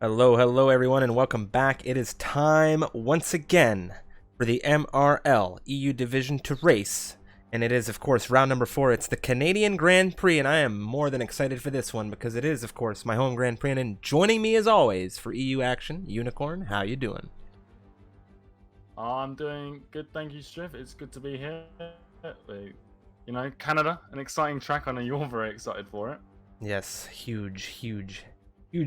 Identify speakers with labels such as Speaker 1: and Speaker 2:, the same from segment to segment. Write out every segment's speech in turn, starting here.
Speaker 1: Hello everyone, and welcome back. It is time once again for the MRL EU division to race, and it is, of course, round number 4. It's the Canadian Grand Prix, and I am more than excited for this one because it is, of course, my home Grand Prix. And joining me as always for EU action, Unicorn. How you doing?
Speaker 2: I'm doing good, thank you, Strif. It's good to be here. Canada, an exciting track. I know you're very excited for it.
Speaker 1: Yes, huge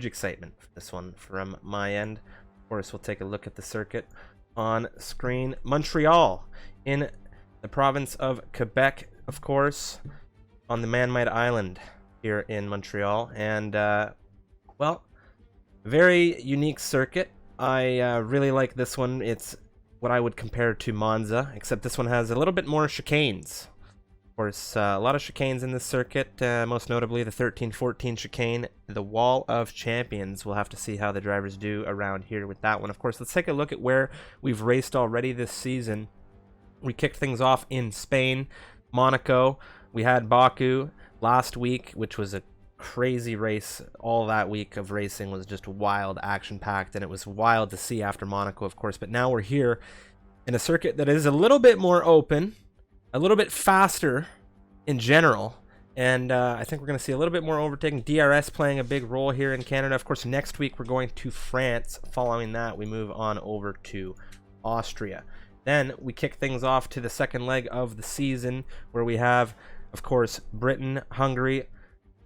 Speaker 1: excitement for this one from my end. Of course, we'll take a look at the circuit on screen. Montreal in the province of Quebec, of course, on the man-made island here in Montreal. And, well, very unique circuit. I really like this one. It's what I would compare to Monza, except this one has a little bit more chicanes. Of course, a lot of chicanes in this circuit, most notably the 13-14 chicane, the Wall of Champions. We'll have to see how the drivers do around here with that one. Of course, let's take a look at where we've raced already this season. We kicked things off in Spain, Monaco. We had Baku last week, which was a crazy race. All that week of racing was just wild, action-packed, and it was wild to see after Monaco, of course. But now we're here in a circuit that is a little bit more open, a little bit faster in general, and I think we're going to see a little bit more overtaking. DRS playing a big role here in Canada. Of course, next week we're going to France. Following that, we move on over to Austria. Then we kick things off to the second leg of the season, where we have, of course, Britain, Hungary,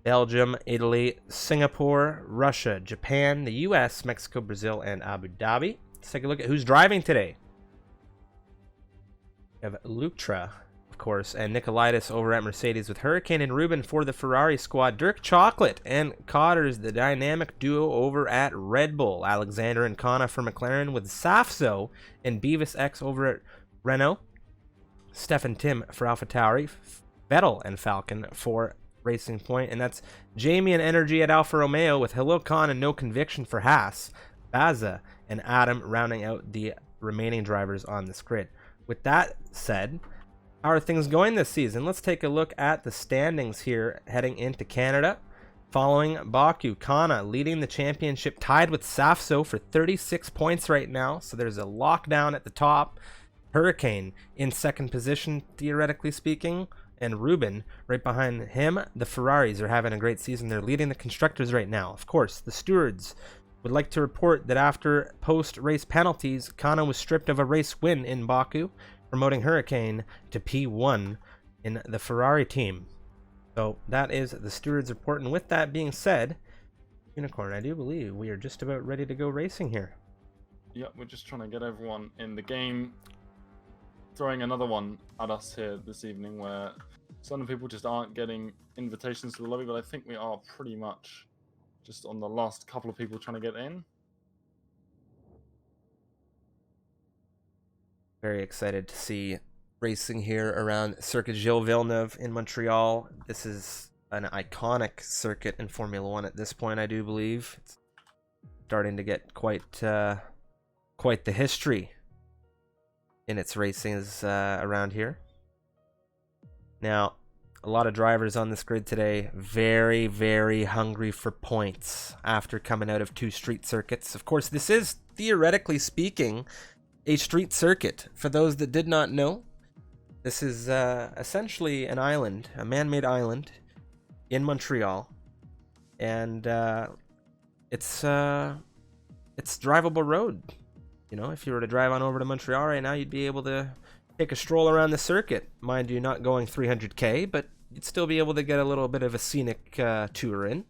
Speaker 1: Belgium, Italy, Singapore, Russia, Japan, the US, Mexico, Brazil, and Abu Dhabi. Let's take a look at who's driving today. We have Lutra, of course, and Nicolaitis over at Mercedes, with Hurricane and Ruben for the Ferrari squad. Dirk Chocolate and Cotters, the dynamic duo over at Red Bull. Alexander and Kana for McLaren, with Safso and Beavis X over at Renault. Stefan Tim for AlphaTauri. Vettel and Falcon for Racing Point, and that's Jamie and Energy at Alfa Romeo, with Halil Khan and No Conviction for Haas. Baza and Adam rounding out the remaining drivers on this grid. With that said, how are things going this season? Let's take a look at the standings here heading into Canada. Following Baku, Kana leading the championship, tied with Safso for 36 points right now, so there's a lockdown at the top. Hurricane in second position, theoretically speaking, and Ruben right behind him. The Ferraris are having a great season. They're leading the constructors right now. Of course, the stewards would like to report that after post-race penalties, Kana was stripped of a race win in Baku, promoting Hurricane to P1 in the Ferrari team. So that is the stewards report. And with that being said, Unicorn, I do believe we are just about ready to go racing here.
Speaker 2: Yep, we're just trying to get everyone in the game. Throwing another one at us here this evening, where some people just aren't getting invitations to the lobby, but I think we are pretty much just on the last couple of people trying to get in.
Speaker 1: Very excited to see racing here around Circuit Gilles-Villeneuve in Montreal. This is an iconic circuit in Formula One at this point, I do believe. It's starting to get quite the history in its racings around here. Now, a lot of drivers on this grid today, very hungry for points after coming out of 2 street circuits. Of course, this is, theoretically speaking, a street circuit. For those that did not know, this is essentially an island, a man-made island in Montreal, and it's drivable road. You know, if you were to drive on over to Montreal right now, you'd be able to take a stroll around the circuit. Mind you, not going 300k, but you'd still be able to get a little bit of a scenic tour in.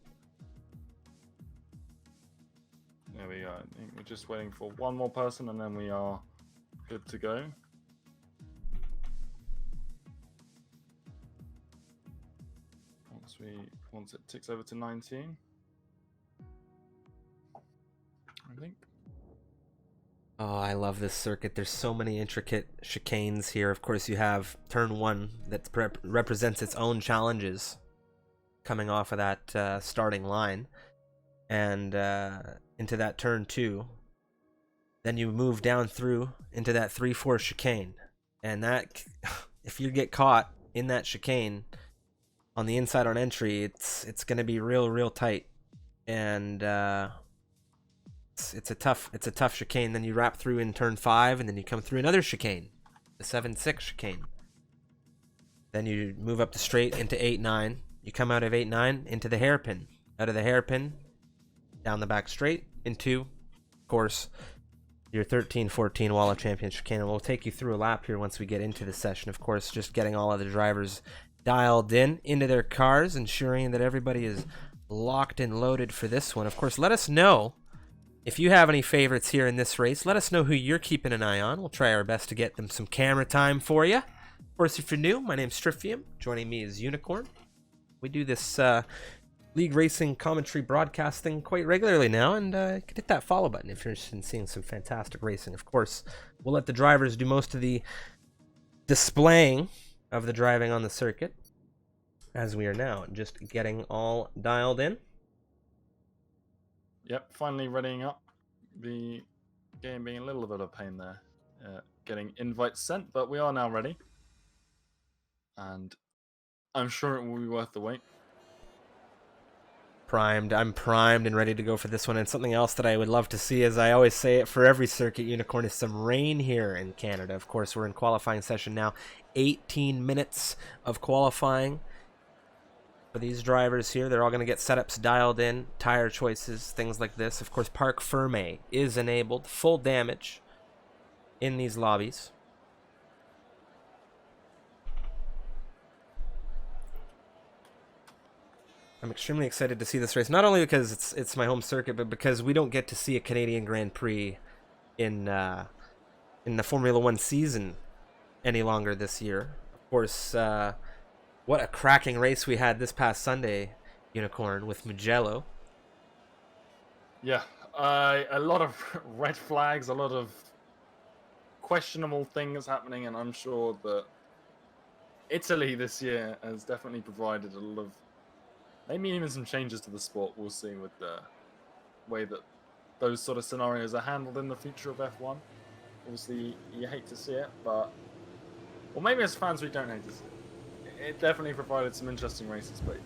Speaker 2: There we go. I think we're just waiting for one more person, and then we are good to go. Once it ticks over to 19, I think.
Speaker 1: Oh, I love this circuit. There's so many intricate chicanes here. Of course, you have turn 1 that represents its own challenges coming off of that starting line, and into that turn 2. Then you move down through into that 3-4 chicane, and that, if you get caught in that chicane on the inside on entry, it's going to be real tight. And It's a tough chicane. Then you wrap through in turn 5, and then you come through another chicane, the 7-6 chicane. Then you move up the straight into 8-9. You come out of 8-9 into the hairpin. Out of the hairpin, down the back straight into, of course, your 13-14 Wall of Champions chicane. And we'll take you through a lap here once we get into the session. Of course, just getting all of the drivers dialed in into their cars, ensuring that everybody is locked and loaded for this one. Of course, let us know if you have any favorites here in this race. Let us know who you're keeping an eye on. We'll try our best to get them some camera time for you. Of course, if you're new, my name's Strifium. Joining me is Unicorn. We do this league racing commentary broadcasting quite regularly now, and you can hit that follow button if you're interested in seeing some fantastic racing. Of course, we'll let the drivers do most of the displaying of the driving on the circuit, as we are now just getting all dialed in.
Speaker 2: Yep, finally readying up. The game being a little bit of a pain there, getting invites sent, but we are now ready. And I'm sure it will be worth the wait.
Speaker 1: I'm primed and ready to go for this one. And something else that I would love to see, as I always say it for every circuit, Unicorn, is some rain here in Canada. Of course, we're in qualifying session now. 18 minutes of qualifying for these drivers here. They're all going to get setups dialed in, tire choices, things like this. Of course, Parc Ferme is enabled, full damage in these lobbies. I'm extremely excited to see this race, not only because it's my home circuit, but because we don't get to see a Canadian Grand Prix in the Formula One season any longer this year. Of course, what a cracking race we had this past Sunday, Unicorn, with Mugello.
Speaker 2: Yeah, a lot of red flags, a lot of questionable things happening, and I'm sure that Italy this year has definitely provided a lot of, maybe even some changes to the sport. We'll see with the way that those sort of scenarios are handled in the future of F1. Obviously, you hate to see it, but, well, maybe as fans we don't hate to see it. It definitely provided some interesting races, but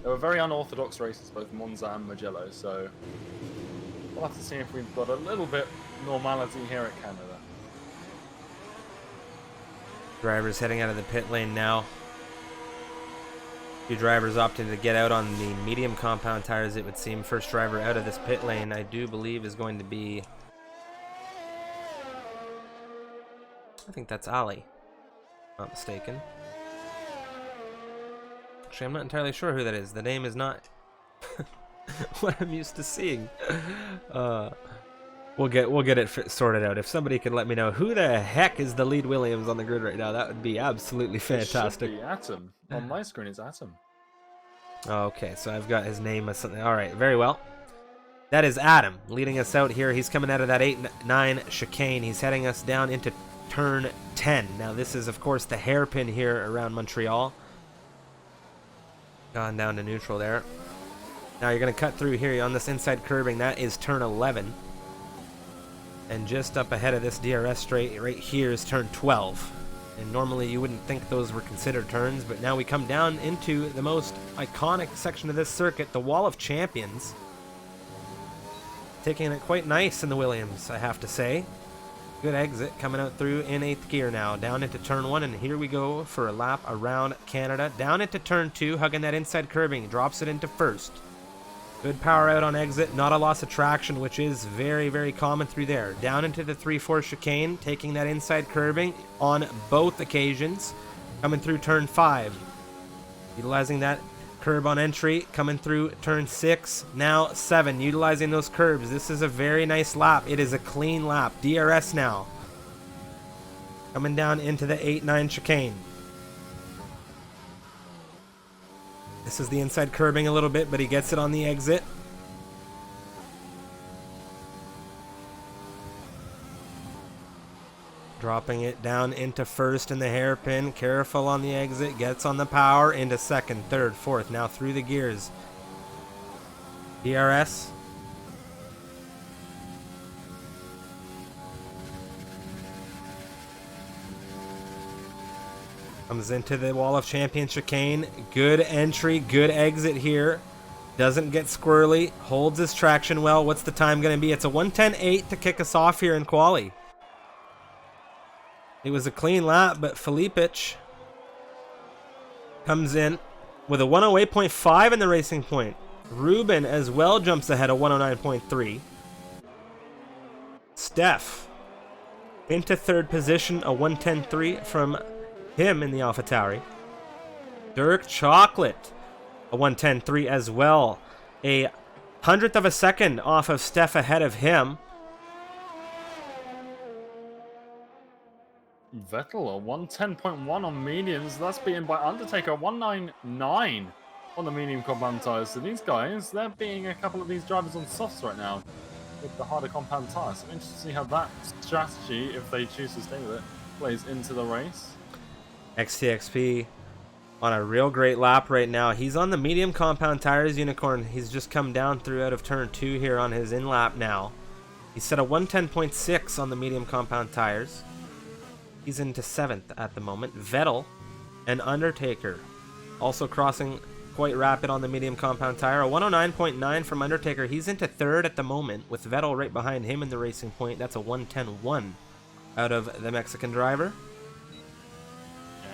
Speaker 2: they were very unorthodox races, both Monza and Mugello, so we'll have to see if we've got a little bit normality here at Canada.
Speaker 1: Drivers heading out of the pit lane now. Two drivers opting to get out on the medium compound tires, it would seem. First driver out of this pit lane, I do believe, is going to be, I think that's Ali, not mistaken. Actually, I'm not entirely sure who that is. The name is not what I'm used to seeing. We'll get it sorted out. If somebody could let me know who the heck is the lead Williams on the grid right now, that would be absolutely fantastic.
Speaker 2: It should be Atom. On my screen, it's Atom.
Speaker 1: Okay, so I've got his name as something. All right, very well. That is Adam leading us out here. He's coming out of that 8-9 chicane. He's heading us down into turn 10. Now, this is, of course, the hairpin here around Montreal. Gone down to neutral there. Now, you're going to cut through here on this inside curbing. That is turn 11. And just up ahead of this DRS straight right here is turn 12. And normally you wouldn't think those were considered turns, but now we come down into the most iconic section of this circuit, the Wall of Champions. Taking it quite nice in the Williams, I have to say. Good exit coming out through in 8th gear now. Down into turn 1, and here we go for a lap around Canada. Down into turn 2, hugging that inside curbing. Drops it into 1st. Good power out on exit, not a loss of traction, which is very, very common through there. Down into the 3-4 chicane, taking that inside curbing on both occasions. Coming through turn 5. Utilizing that curb on entry, coming through turn 6, now 7. Utilizing those curbs. This is a very nice lap. It is a clean lap. DRS now. Coming down into the 8-9 chicane. This is the inside curbing a little bit, but he gets it on the exit. Dropping it down into 1st in the hairpin. Careful on the exit. Gets on the power into 2nd, 3rd, 4th. Now through the gears. DRS. Comes into the Wall of Champions chicane. Good entry, good exit here. Doesn't get squirrely. Holds his traction well. What's the time going to be? It's a 1:10.8 to kick us off here in quali. It was a clean lap, but Felipic comes in with a 108.5 in the racing point. Ruben as well jumps ahead of 109.3. Steph into third position, a 110.3 from him in the AlphaTauri. Dirk Chocolate, a 110.3 as well. A hundredth of a second off of Steph ahead of him.
Speaker 2: Vettel, a 110.1 on mediums. That's beaten by Undertaker, 199 on the medium compound tires. So these guys, they're beating a couple of these drivers on softs right now with the harder compound tires. So I'm interested to see how that strategy, if they choose to stay with it, plays into the race.
Speaker 1: XTXP on a real great lap right now. He's on the medium compound tires, Unicorn. He's just come down through out of turn 2 here on his in-lap now. He set a 110.6 on the medium compound tires. He's into 7th at the moment. Vettel and Undertaker also crossing quite rapid on the medium compound tire. A 109.9 from Undertaker. He's into 3rd at the moment with Vettel right behind him in the racing point. That's a 110.1 out of the Mexican driver.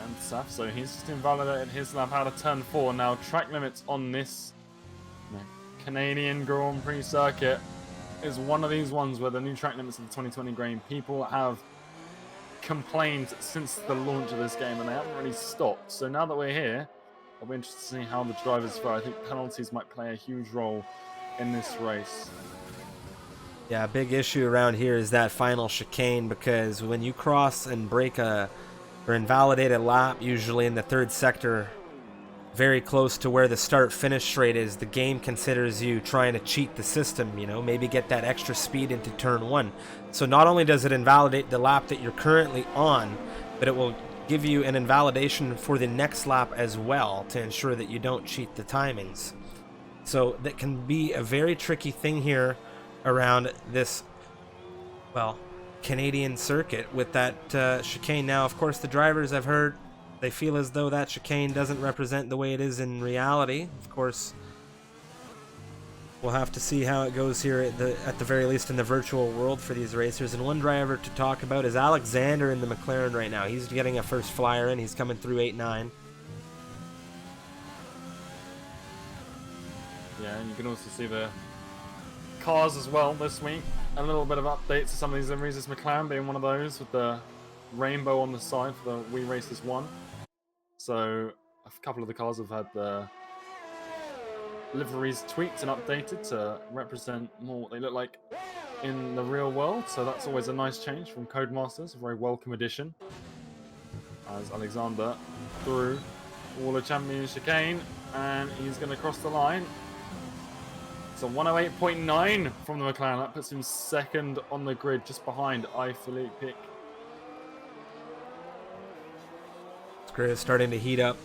Speaker 2: And Saf, so he's just invalidated his lap out of turn 4. Now track limits on this Canadian Grand Prix circuit is one of these ones where the new track limits of the 2020 grain, people have complained since the launch of this game and they haven't really stopped. So now that we're here, I'll be interested to see how the drivers fare. I think penalties might play a huge role in this race.
Speaker 1: Yeah, a big issue around here is that final chicane, because when you cross and break or invalidate a lap, usually in the 3rd sector, very close to where the start-finish straight is, the game considers you trying to cheat the system, you know, maybe get that extra speed into turn 1. So not only does it invalidate the lap that you're currently on, but it will give you an invalidation for the next lap as well to ensure that you don't cheat the timings. So that can be a very tricky thing here around this, well, Canadian circuit with that chicane. Now, of course, the drivers, I've heard, they feel as though that chicane doesn't represent the way it is in reality. Of course, we'll have to see how it goes here at the very least in the virtual world for these racers. And one driver to talk about is Alexander in the McLaren right now. He's getting a first flyer in. He's coming through 8-9.
Speaker 2: Yeah, and you can also see the cars as well this week. A little bit of updates to some of these liveries. This McLaren being one of those with the rainbow on the side for the We Race This One. So a couple of the cars have had the liveries tweaked and updated to represent more what they look like in the real world. So that's always a nice change from Codemasters, a very welcome addition. As Alexander through all the champion chicane, and he's going to cross the line. So 108.9 from the McLaren. That puts him 2nd on the grid, just behind Felipic.
Speaker 1: This grid is starting to heat up.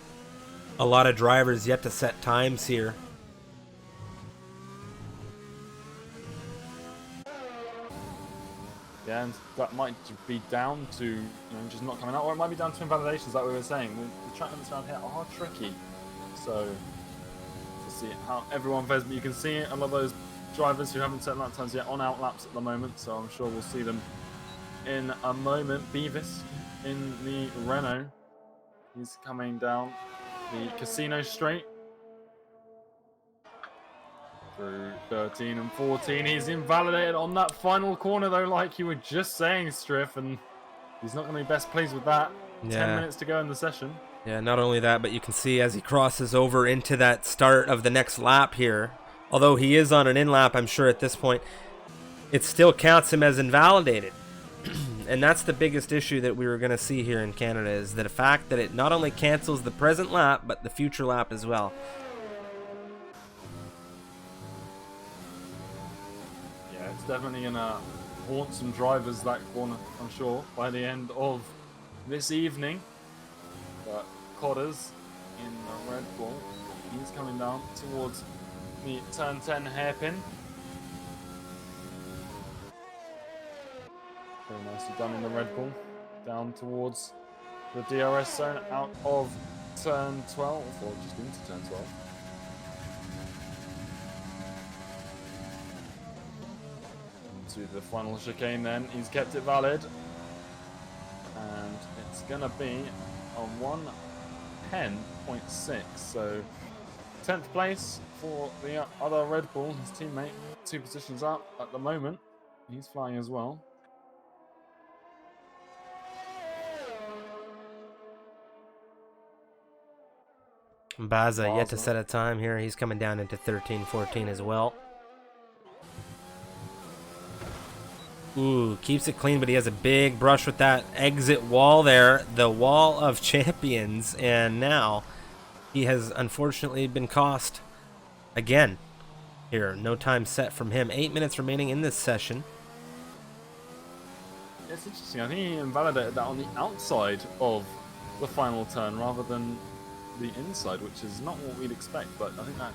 Speaker 1: A lot of drivers yet to set times here.
Speaker 2: Yeah, and that might be down to just not coming out, or it might be down to invalidations, like we were saying. The track limits around here are tricky, so to see how everyone fares. But you can see a lot of those drivers who haven't set lap times yet on out laps at the moment, so I'm sure we'll see them in a moment. Beavis in the Renault, he's coming down the Casino Straight. Through 13 and 14, he's invalidated on that final corner though, like you were just saying, Striff, and he's not going to be best pleased with that.
Speaker 1: Yeah.
Speaker 2: 10 minutes to go in the session.
Speaker 1: Yeah, not only that, but you can see as he crosses over into that start of the next lap here, although he is on an in-lap, I'm sure at this point, it still counts him as invalidated. And that's the biggest issue that we were going to see here in Canada, is the fact that it not only cancels the present lap, but the future lap as well.
Speaker 2: Definitely gonna haunt some drivers that corner, I'm sure, by the end of this evening. But Cotters in the Red Bull, he's coming down towards the turn 10 hairpin. Very nicely done in the Red Bull, down towards the DRS zone, out of turn 12, or just into turn 12. to the final chicane then. He's kept it valid. And it's going to be a 1:10.6. So 10th place for the other Red Bull, his teammate. 2 positions up at the moment. He's flying as well.
Speaker 1: Baza yet to set a time here. He's coming down into 13-14 as well. Ooh, keeps it clean, but he has a big brush with that exit wall there. The wall of champions. And now he has unfortunately been cost again here. No time set from him. 8 minutes remaining in this session.
Speaker 2: It's interesting. I think he invalidated that on the outside of the final turn rather than the inside, which is not what we'd expect. But I think that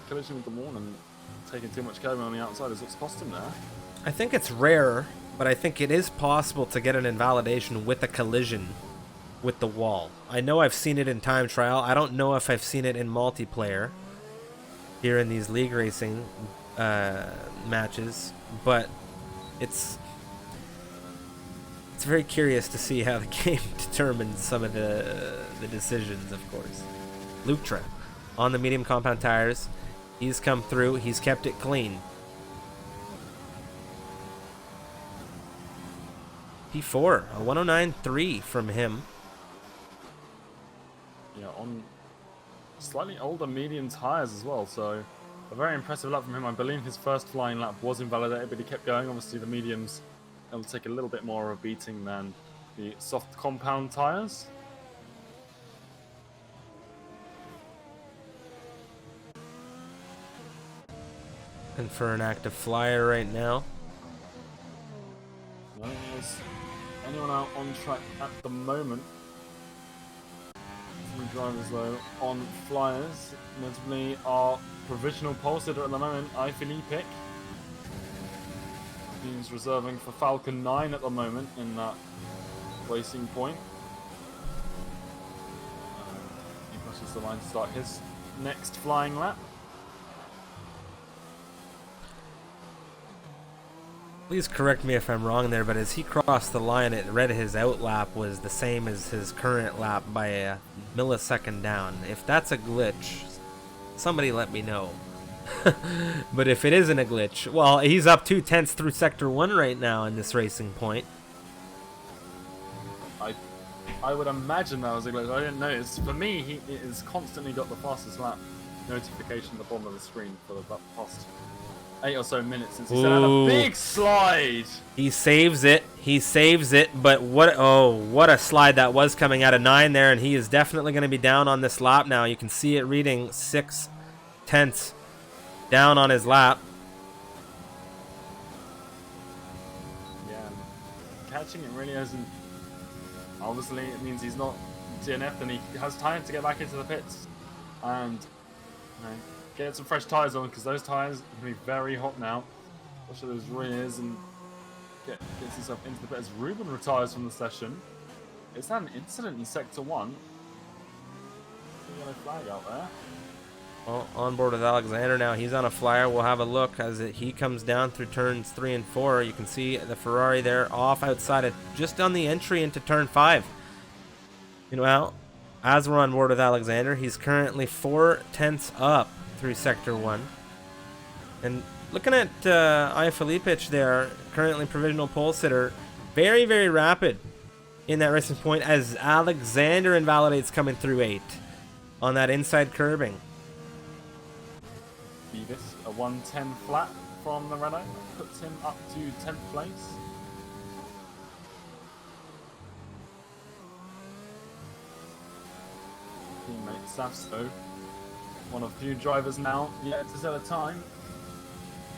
Speaker 2: collision with the wall and taking too much curbing on the outside is what's cost him there.
Speaker 1: I think it's rare, but I think it is possible to get an invalidation with a collision with the wall. I know I've seen it in time trial. I don't know if I've seen it in multiplayer here in these league racing matches, but it's very curious to see how the game determines some of the decisions, of course. Lutra on the medium compound tires. He's come through. He's kept it clean. P4, a 109.3 from him.
Speaker 2: Yeah, on slightly older medium tires as well, so a very impressive lap from him. I believe his first flying lap was invalidated, but he kept going. Obviously the mediums will take a little bit more of a beating than the soft compound tires.
Speaker 1: And for an active flyer right now.
Speaker 2: No, there's anyone out on track at the moment. Three drivers though on flyers, notably our provisional pole sitter at the moment, Philippe. He's reserving for Falcon 9 at the moment in that racing point. He crosses the line to start his next flying lap.
Speaker 1: Please correct me if I'm wrong there, but as he crossed the line, it read his out lap was the same as his current lap by a millisecond down. If that's a glitch, somebody let me know. But if it isn't a glitch, well, he's up 2/10 through Sector 1 right now in this racing point.
Speaker 2: I would imagine that was a glitch. I didn't notice. For me, he has constantly got the fastest lap notification at the bottom of the screen for the past 8 or so minutes since he set out a big slide.
Speaker 1: He saves it. He saves it. But what a slide that was coming out of 9 there, and he is definitely going to be down on this lap now. You can see it reading 6/10 down on his lap.
Speaker 2: Yeah, catching it really hasn't. Obviously, it means he's not DNF'd and he has time to get back into the pits and get some fresh tyres on, because those tyres are going to be very hot now. Especially those rears, and gets himself into the pits. Ruben retires from the session. Is that an incident in Sector 1? Yellow flag out there.
Speaker 1: Well, on board with Alexander now. He's on a flyer. We'll have a look as he comes down through turns 3 and 4. You can see the Ferrari there off outside it, just on the entry into turn 5. Well, as we're on board with Alexander, he's currently 4/10 up through Sector 1. And looking at Philippe there, currently provisional pole sitter, very, very rapid in that racing point as Alexander invalidates coming through 8 on that inside curbing.
Speaker 2: Beavis, a 1:10 flat from the Renault, puts him up to 10th place. Teammate Safso, one of few drivers now yet to set a time.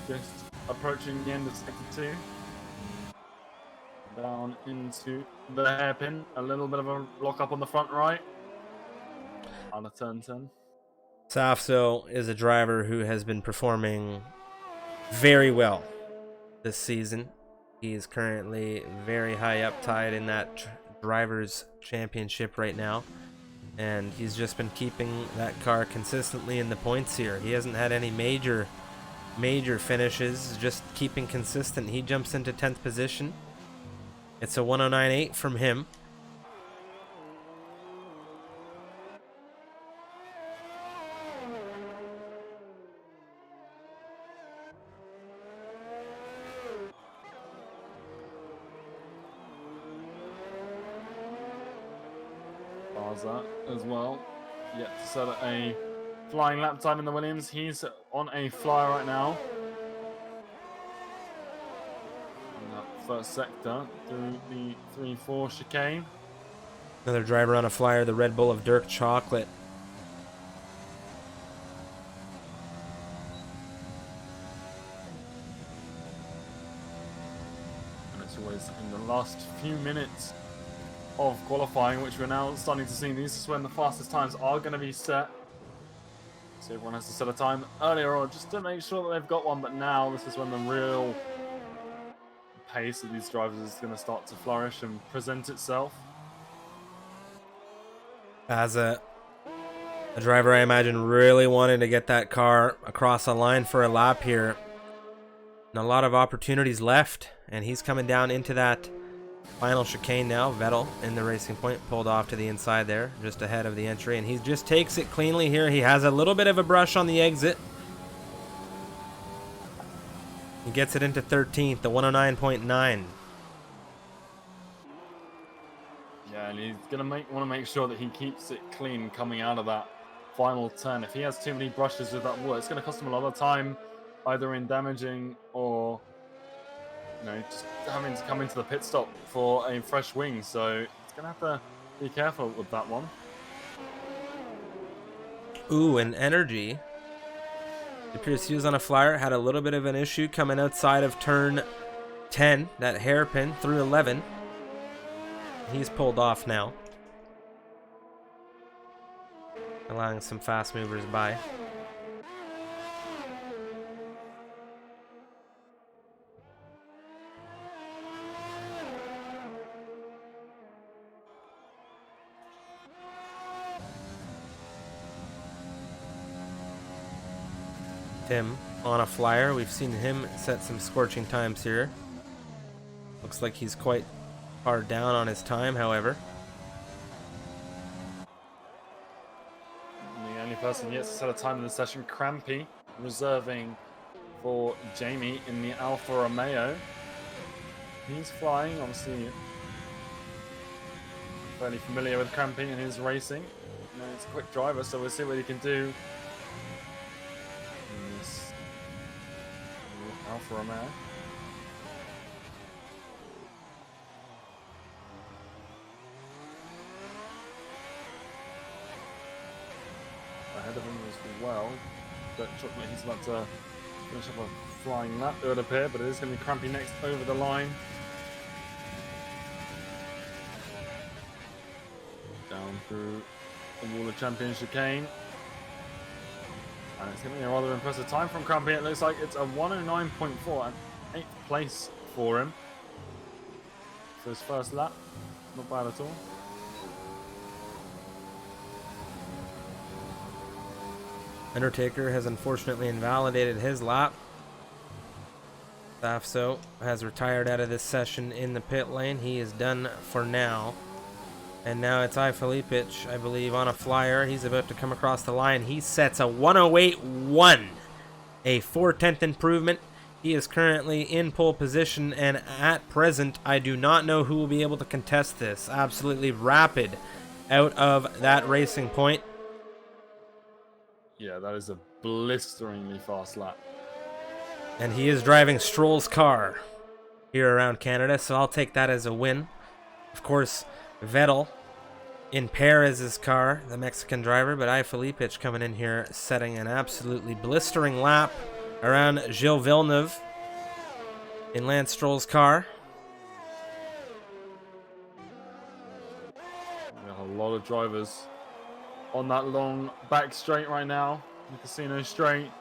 Speaker 2: Just approaching the end of Sector 2. Down into the hairpin, a little bit of a lock up on the front right. On a turn 10.
Speaker 1: Safso is a driver who has been performing very well this season. He is currently very high up tied in that drivers championship right now, and he's just been keeping that car consistently in the points here. He hasn't had any major major finishes, just keeping consistent. He jumps into 10th position. It's a 109.8 from him.
Speaker 2: Barza as well. Yet to set a flying lap time in the Williams. He's on a flyer right now. In that first sector through the 3-4 chicane.
Speaker 1: Another driver on a flyer, the Red Bull of Dirk Chocolate.
Speaker 2: And it's always in the last few minutes of qualifying, which we're now starting to see. This is when the fastest times are going to be set. So everyone has to set a time earlier on just to make sure that they've got one. But now this is when the real pace of these drivers is going to start to flourish and present itself.
Speaker 1: As a driver, I imagine, really wanted to get that car across the line for a lap here. And a lot of opportunities left. And he's coming down into that final chicane now. Vettel in the Racing Point pulled off to the inside there, just ahead of the entry, and he just takes it cleanly here. He has a little bit of a brush on the exit. He gets it into 13th, the 109.9.
Speaker 2: Yeah, and he's gonna want to make sure that he keeps it clean coming out of that final turn. If he has too many brushes with that wall, it's gonna cost him a lot of time, either in damaging or just having to come into the pit stop for a fresh wing. So he's gonna have to be careful with that one.
Speaker 1: Ooh, and energy. It appears he was on a flyer, had a little bit of an issue coming outside of turn 10, that hairpin through 11. He's pulled off now, allowing some fast movers by. Tim on a flyer. We've seen him set some scorching times here. Looks like he's quite far down on his time, however.
Speaker 2: And the only person yet to set a time in the session, Crampy, reserving for Jamie in the Alfa Romeo. He's flying, obviously fairly familiar with Crampy and his racing. He's a quick driver, so we'll see what he can do. Alfa Romeo. Ahead of him as well. But Chocolate, he's about to finish up a flying lap, it would appear, but it is going to be Crampy next over the line. Down through the Wall of Champions chicane. And it's going to be a rather impressive time from Crampy. It looks like it's a 109.4 and 8th place for him. For his first lap. Not bad at all.
Speaker 1: Undertaker has unfortunately invalidated his lap. Safso has retired out of this session in the pit lane. He is done for now. And now it's Felipic, I believe, on a flyer. He's about to come across the line. He sets a 108.1, a 4/10 improvement. He is currently in pole position, and at present, I do not know who will be able to contest this. Absolutely rapid out of that Racing Point.
Speaker 2: Yeah, that is a blisteringly fast lap.
Speaker 1: And he is driving Stroll's car here around Canada, so I'll take that as a win. Of course, Vettel in Perez's car, the Mexican driver, but Felipic coming in here setting an absolutely blistering lap around Gilles Villeneuve in Lance Stroll's car.
Speaker 2: We have a lot of drivers on that long back straight right now, the Casino Straight.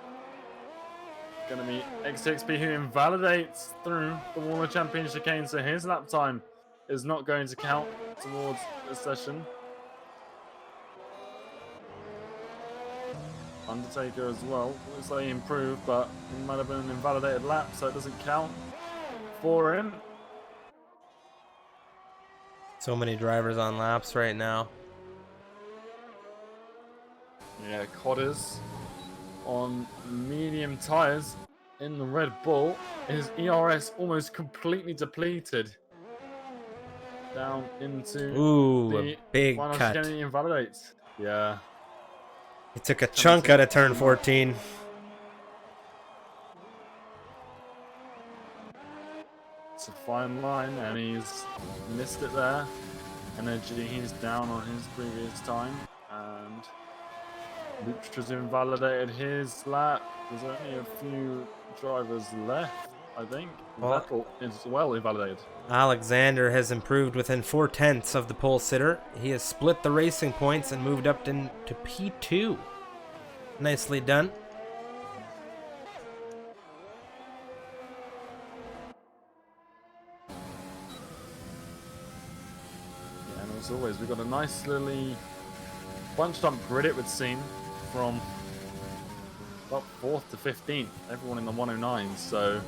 Speaker 2: Going to be XTXP who invalidates through the Wall of Champions chicane, so his lap time is not going to count towards the session. Undertaker as well. Looks like he improved, but it might have been an invalidated lap, so it doesn't count for him.
Speaker 1: So many drivers on laps right now.
Speaker 2: Yeah, Codders on medium tires in the Red Bull. His ERS almost completely depleted. Down into
Speaker 1: Ooh,
Speaker 2: the
Speaker 1: a big
Speaker 2: final
Speaker 1: cut.
Speaker 2: chicane, he invalidates. Yeah.
Speaker 1: He took a chunk out of turn 14.
Speaker 2: It's a fine line, and he's missed it there. Energy, he's down on his previous time, and Lucha's invalidated his lap. There's only a few drivers left, I think.
Speaker 1: Well,
Speaker 2: Vettel is well invalidated.
Speaker 1: Alexander has improved within 4/10 of the pole sitter. He has split the racing points and moved up into P2. Nicely done.
Speaker 2: Yeah, and as always, we've got a nice little bunched up grid, it would seem, from about 4th to 15th. Everyone in the 109s, so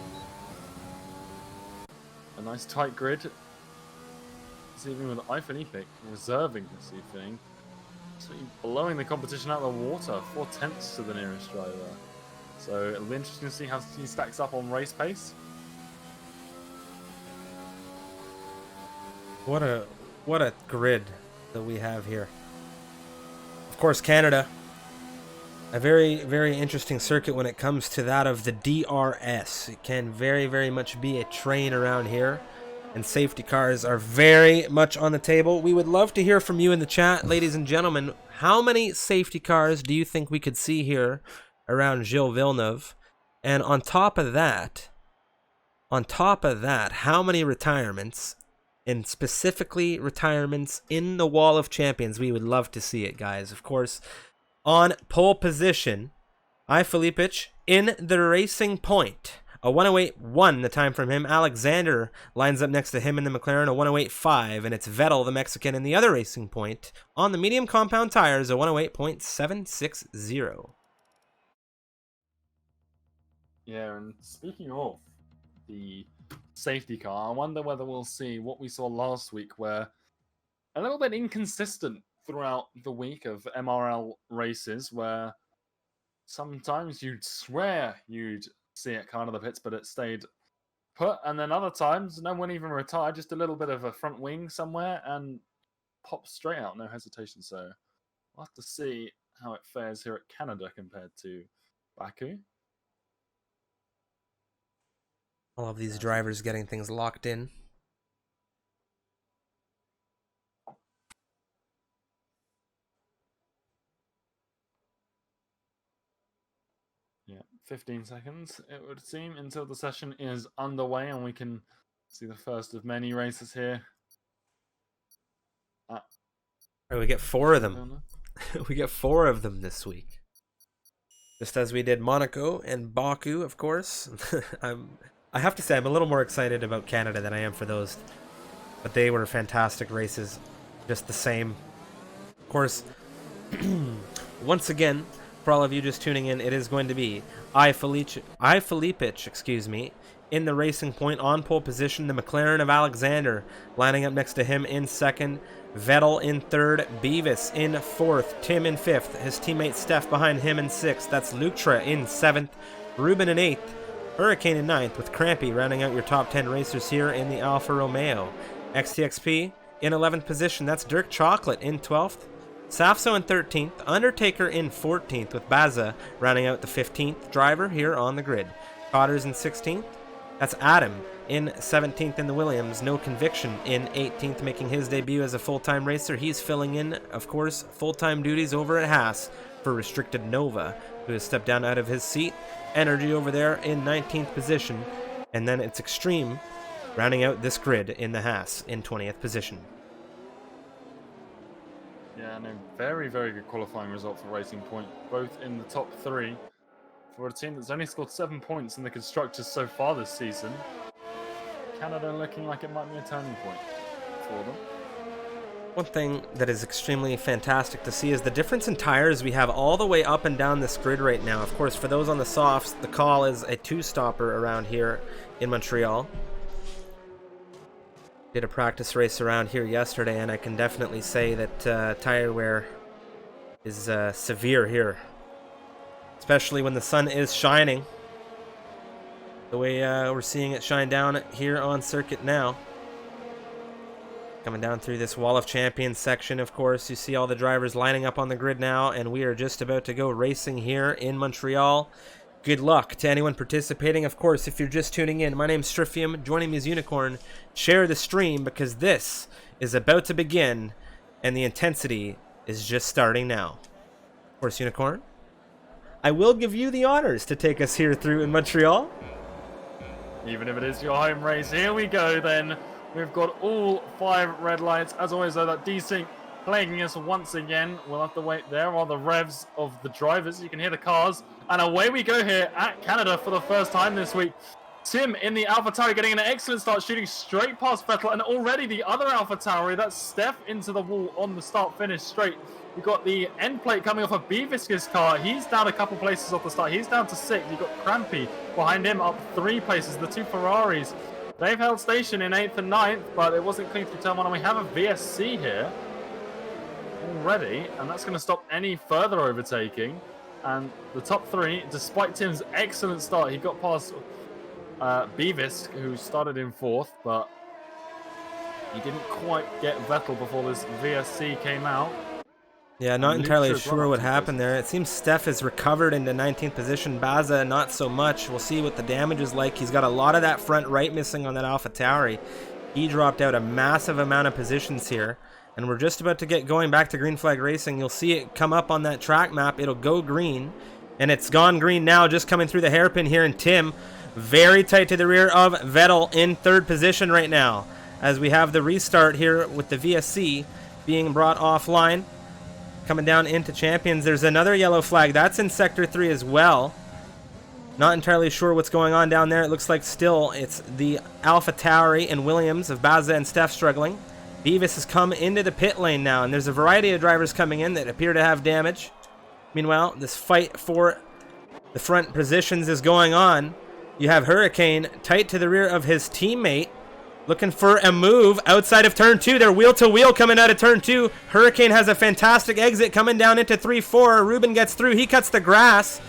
Speaker 2: a nice tight grid. This evening with iFelipe reserving this evening. So blowing the competition out of the water, 4/10 to the nearest driver. So it'll be interesting to see how he stacks up on race pace.
Speaker 1: What a grid that we have here. Of course, Canada. A very, very interesting circuit when it comes to that of the DRS. It can very, very much be a train around here. And safety cars are very much on the table. We would love to hear from you in the chat, ladies and gentlemen. How many safety cars do you think we could see here around Gilles-Villeneuve? And on top of that, how many retirements, and specifically retirements in the Wall of Champions? We would love to see it, guys. Of course, on pole position, iFelipe in the Racing Point. A 108.1 the time from him. Alexander lines up next to him in the McLaren, a 108.5, and it's Vettel, the Mexican, in the other Racing Point. On the medium compound tires, a 108.760.
Speaker 2: Yeah, and speaking of the safety car, I wonder whether we'll see what we saw last week, where a little bit inconsistent throughout the week of MRL races, where sometimes you'd swear you'd see it come out of the pits, but it stayed put, and then other times no one even retired, just a little bit of a front wing somewhere and popped straight out, no hesitation. So we'll have to see how it fares here at Canada compared to Baku.
Speaker 1: All of these drivers getting things locked in.
Speaker 2: Yeah, 15 seconds, it would seem, until the session is underway and we can see the first of many races here.
Speaker 1: We get 4 of them. We get 4 of them this week. Just as we did Monaco and Baku, of course. I have to say, I'm a little more excited about Canada than I am for those. But they were fantastic races, just the same. Of course, once again, for all of you just tuning in, it is going to be iFelipe, in the Racing Point on pole position. The McLaren of Alexander lining up next to him in second. Vettel in third. Beavis in fourth. Tim in fifth. His teammate Steph behind him in sixth. That's Lutra in seventh. Ruben in eighth. Hurricane in ninth, with Crampy rounding out your top 10 racers here in the Alfa Romeo. XTXP in 11th position. That's Dirk Chocolate in 12th. Safso in 13th, Undertaker in 14th, with Baza rounding out the 15th driver here on the grid. Cotters in 16th. That's Adam in 17th in the Williams. No Conviction in 18th, making his debut as a full-time racer. He's filling in, of course, full-time duties over at Haas for Restricted Nova, who has stepped down out of his seat. Energy over there in 19th position. And then it's Extreme rounding out this grid in the Haas in 20th position.
Speaker 2: Yeah, and a very, very good qualifying result for Racing Point, both in the top 3 for a team that's only scored 7 points in the Constructors so far this season. Canada looking like it might be a turning point for them.
Speaker 1: One thing that is extremely fantastic to see is the difference in tires we have all the way up and down this grid right now. Of course, for those on the softs, the call is a 2-stopper around here in Montreal. Did a practice race around here yesterday, and I can definitely say that tire wear is severe here, especially when the sun is shining the way we're seeing it shine down here on circuit now. Coming down through this Wall of Champions section, of course, you see all the drivers lining up on the grid now, and we are just about to go racing here in Montreal. Good luck to anyone participating. Of course, if you're just tuning in, my name's Strifium. Joining me is Unicorn. Share the stream because this is about to begin, and the intensity is just starting now. Of course, Unicorn, I will give you the honors to take us here through in Montreal.
Speaker 2: Even if it is your home race, here we go then. We've got all 5 red lights. As always, though, that desync plaguing us once again. We'll have to wait. There are the revs of the drivers. You can hear the cars. And away we go here at Canada for the first time this week. Tim in the AlphaTauri getting an excellent start, shooting straight past Vettel. And already the other AlphaTauri, that's Steph into the wall on the start-finish straight. You've got the end plate coming off of Bevisca's car. He's down a couple places off the start. He's down to 6. You've got Crampy behind him up 3 places. The 2 Ferraris. They've held station in 8th and 9th, but it wasn't clean through turn 1, and we have a VSC here already, and that's going to stop any further overtaking. And the top 3, despite Tim's excellent start, he got past Bevis, who started in 4th, but he didn't quite get Vettel before this VSC came out.
Speaker 1: Yeah, not entirely sure what happened there. It seems Steph has recovered into 19th position. Baza, not so much. We'll see what the damage is like. He's got a lot of that front right missing on that AlphaTauri. He dropped out a massive amount of positions here. And we're just about to get going back to green flag racing. You'll see it come up on that track map. It'll go green. And it's gone green now, just coming through the hairpin here. And Tim, very tight to the rear of Vettel in 3rd position right now. As we have the restart here with the VSC being brought offline. Coming down into Champions, there's another yellow flag. That's in Sector 3 as well. Not entirely sure what's going on down there. It looks like still it's the AlphaTauri and Williams of Baza and Steph struggling. Beavis has come into the pit lane now, and there's a variety of drivers coming in that appear to have damage. Meanwhile, this fight for the front positions is going on. You have Hurricane tight to the rear of his teammate, looking for a move outside of turn 2. They're wheel to wheel coming out of turn 2. Hurricane has a fantastic exit coming down into 3-4. Ruben gets through. He cuts the grass,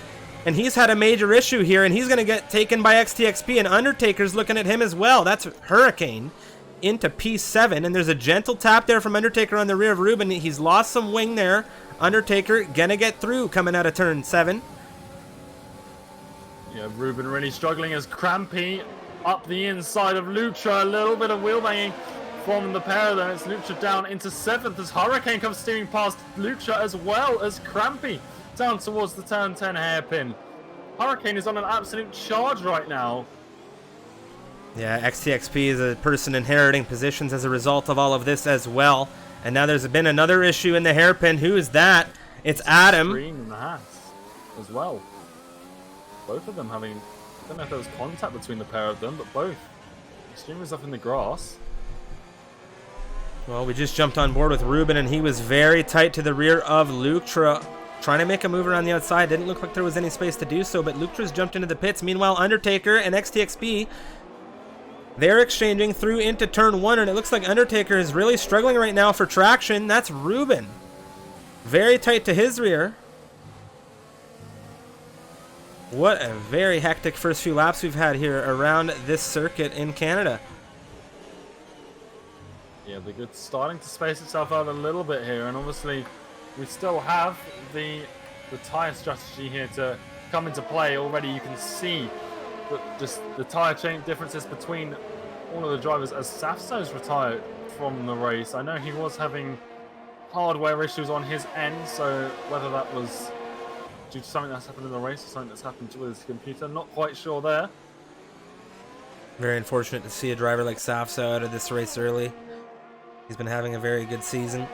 Speaker 1: and he's had a major issue here, and he's going to get taken by XTXP, and Undertaker's looking at him as well. That's Hurricane into P7, and there's a gentle tap there from Undertaker on the rear of Ruben. He's lost some wing there. Undertaker gonna get through coming out of turn 7.
Speaker 2: Yeah, Ruben really struggling as Crampy up the inside of Lucha. A little bit of wheel banging from the pair of them. It's Lucha down into 7th as Hurricane comes steaming past Lucha as well as Crampy down towards the turn 10 hairpin. Hurricane is on an absolute charge right now.
Speaker 1: Yeah, XTXP is a person inheriting positions as a result of all of this as well. And now there's been another issue in the hairpin. Who is that? It's Adam.
Speaker 2: Green in the hat as well. Both of them having, I don't know if there was contact between the pair of them, but both extremely rough in the grass.
Speaker 1: Well, we just jumped on board with Ruben, and he was very tight to the rear of Lutra, trying to make a move around the outside. Didn't look like there was any space to do so, but Lutra's jumped into the pits. Meanwhile, Undertaker and XTXP, they're exchanging through into turn 1, and it looks like Undertaker is really struggling right now for traction. That's Ruben. Very tight to his rear. What a very hectic first few laps we've had here around this circuit in Canada.
Speaker 2: Yeah, the good starting to space itself out a little bit here, and obviously we still have the tyre strategy here to come into play. Already you can see just the tyre chain differences between all of the drivers as Safso's retired from the race. I know he was having hardware issues on his end, so whether that was due to something that's happened in the race or something that's happened with his computer, not quite sure there.
Speaker 1: Very unfortunate to see a driver like Safso out of this race early. He's been having a very good season.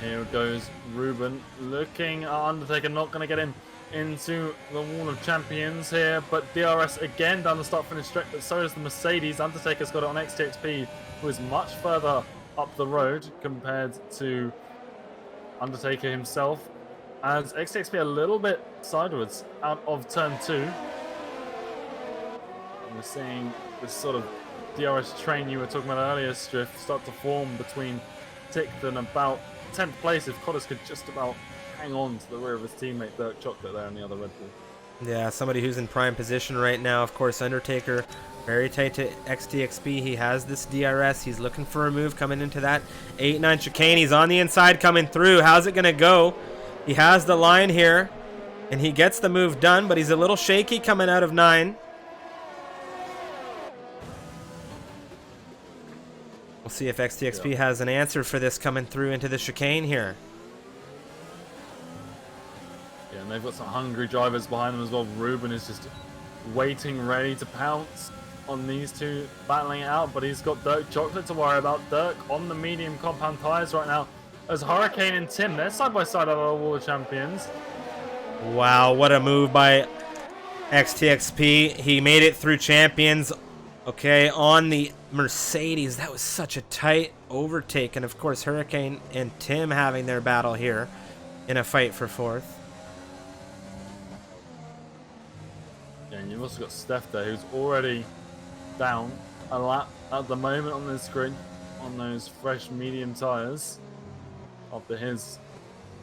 Speaker 2: Here goes Ruben looking at Undertaker, not going to get him into the wall of champions here, but DRS again down the start-finish straight, but so is the Mercedes. Undertaker's got it on XTXP, who is much further up the road compared to Undertaker himself, as XTXP a little bit sideways out of turn 2. And we're seeing this sort of DRS train you were talking about earlier, Striff, start to form between 6th and about 10th place, if Cottas could just about hang on to the rear of his teammate Dirk Chocolate there in the other Red Bull.
Speaker 1: Yeah, somebody who's in prime position right now. Of course, Undertaker very tight to XTXP. He has this DRS. He's looking for a move coming into that 8-9 chicane. He's on the inside coming through. How's it going to go? He has the line here, and he gets the move done, but he's a little shaky coming out of 9. We'll see if XTXP has an answer for this coming through into the chicane here.
Speaker 2: Yeah, and they've got some hungry drivers behind them as well. Ruben is just waiting, ready to pounce on these two battling it out, but he's got Dirk Chocolate to worry about. Dirk on the medium compound tires right now, as Hurricane and Tim, they're side by side out of the Wall of Champions.
Speaker 1: Wow, what a move by XTXP. He made it through champions. Okay, on the Mercedes. That was such a tight overtake, and of course Hurricane and Tim having their battle here in a fight for 4th.
Speaker 2: Yeah, and you've also got Steph there, who's already down a lap at the moment on this grid on those fresh medium tires after his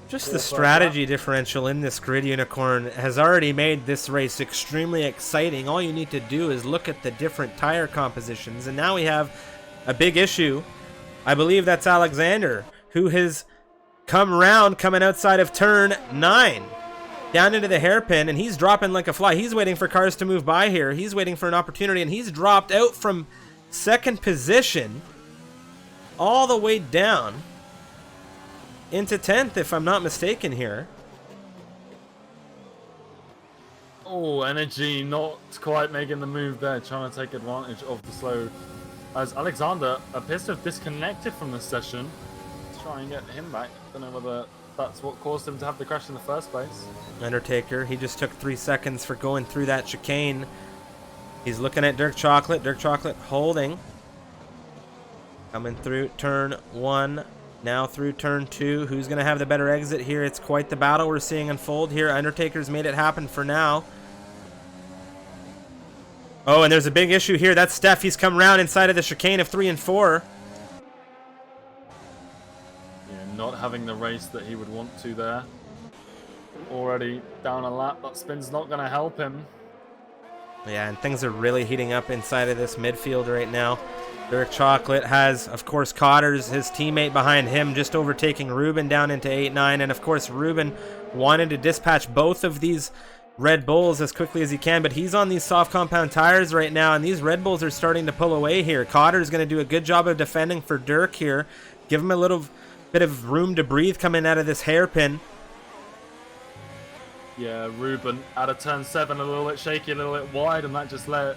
Speaker 1: Just the strategy differential in this grid unicorn has already made this race extremely exciting. All you need to do is look at the different tire compositions, and now we have a big issue. I believe that's Alexander, who has come round coming outside of turn 9 down into the hairpin, and he's dropping like a fly. He's waiting for cars to move by here. He's waiting for an opportunity, and he's dropped out from 2nd position all the way down into 10th, if I'm not mistaken here.
Speaker 2: Oh, Energy not quite making the move there, trying to take advantage of the slow, as Alexander appears to have disconnected from the session. Let's try and get him back. Don't know whether that's what caused him to have the crash in the first place.
Speaker 1: Undertaker, he just took 3 seconds for going through that chicane. He's looking at Dirk Chocolate. Dirk Chocolate holding. Coming through turn 1. Now through turn 2. Who's going to have the better exit here? It's quite the battle we're seeing unfold here. Undertaker's made it happen for now. Oh, and there's a big issue here. That's Steph. He's come around inside of the chicane of 3 and 4.
Speaker 2: Yeah, not having the race that he would want to there. Already down a lap. That spin's not going to help him.
Speaker 1: Yeah, and things are really heating up inside of this midfield right now. Dirk Chocolate has, of course, Cotters, his teammate behind him, just overtaking Ruben down into 8-9. And, of course, Ruben wanted to dispatch both of these Red Bulls as quickly as he can, but he's on these soft compound tires right now, and these Red Bulls are starting to pull away here. Cotter's going to do a good job of defending for Dirk here. Give him a little bit of room to breathe coming out of this hairpin.
Speaker 2: Yeah, Ruben out of turn 7, a little bit shaky, a little bit wide, and that just let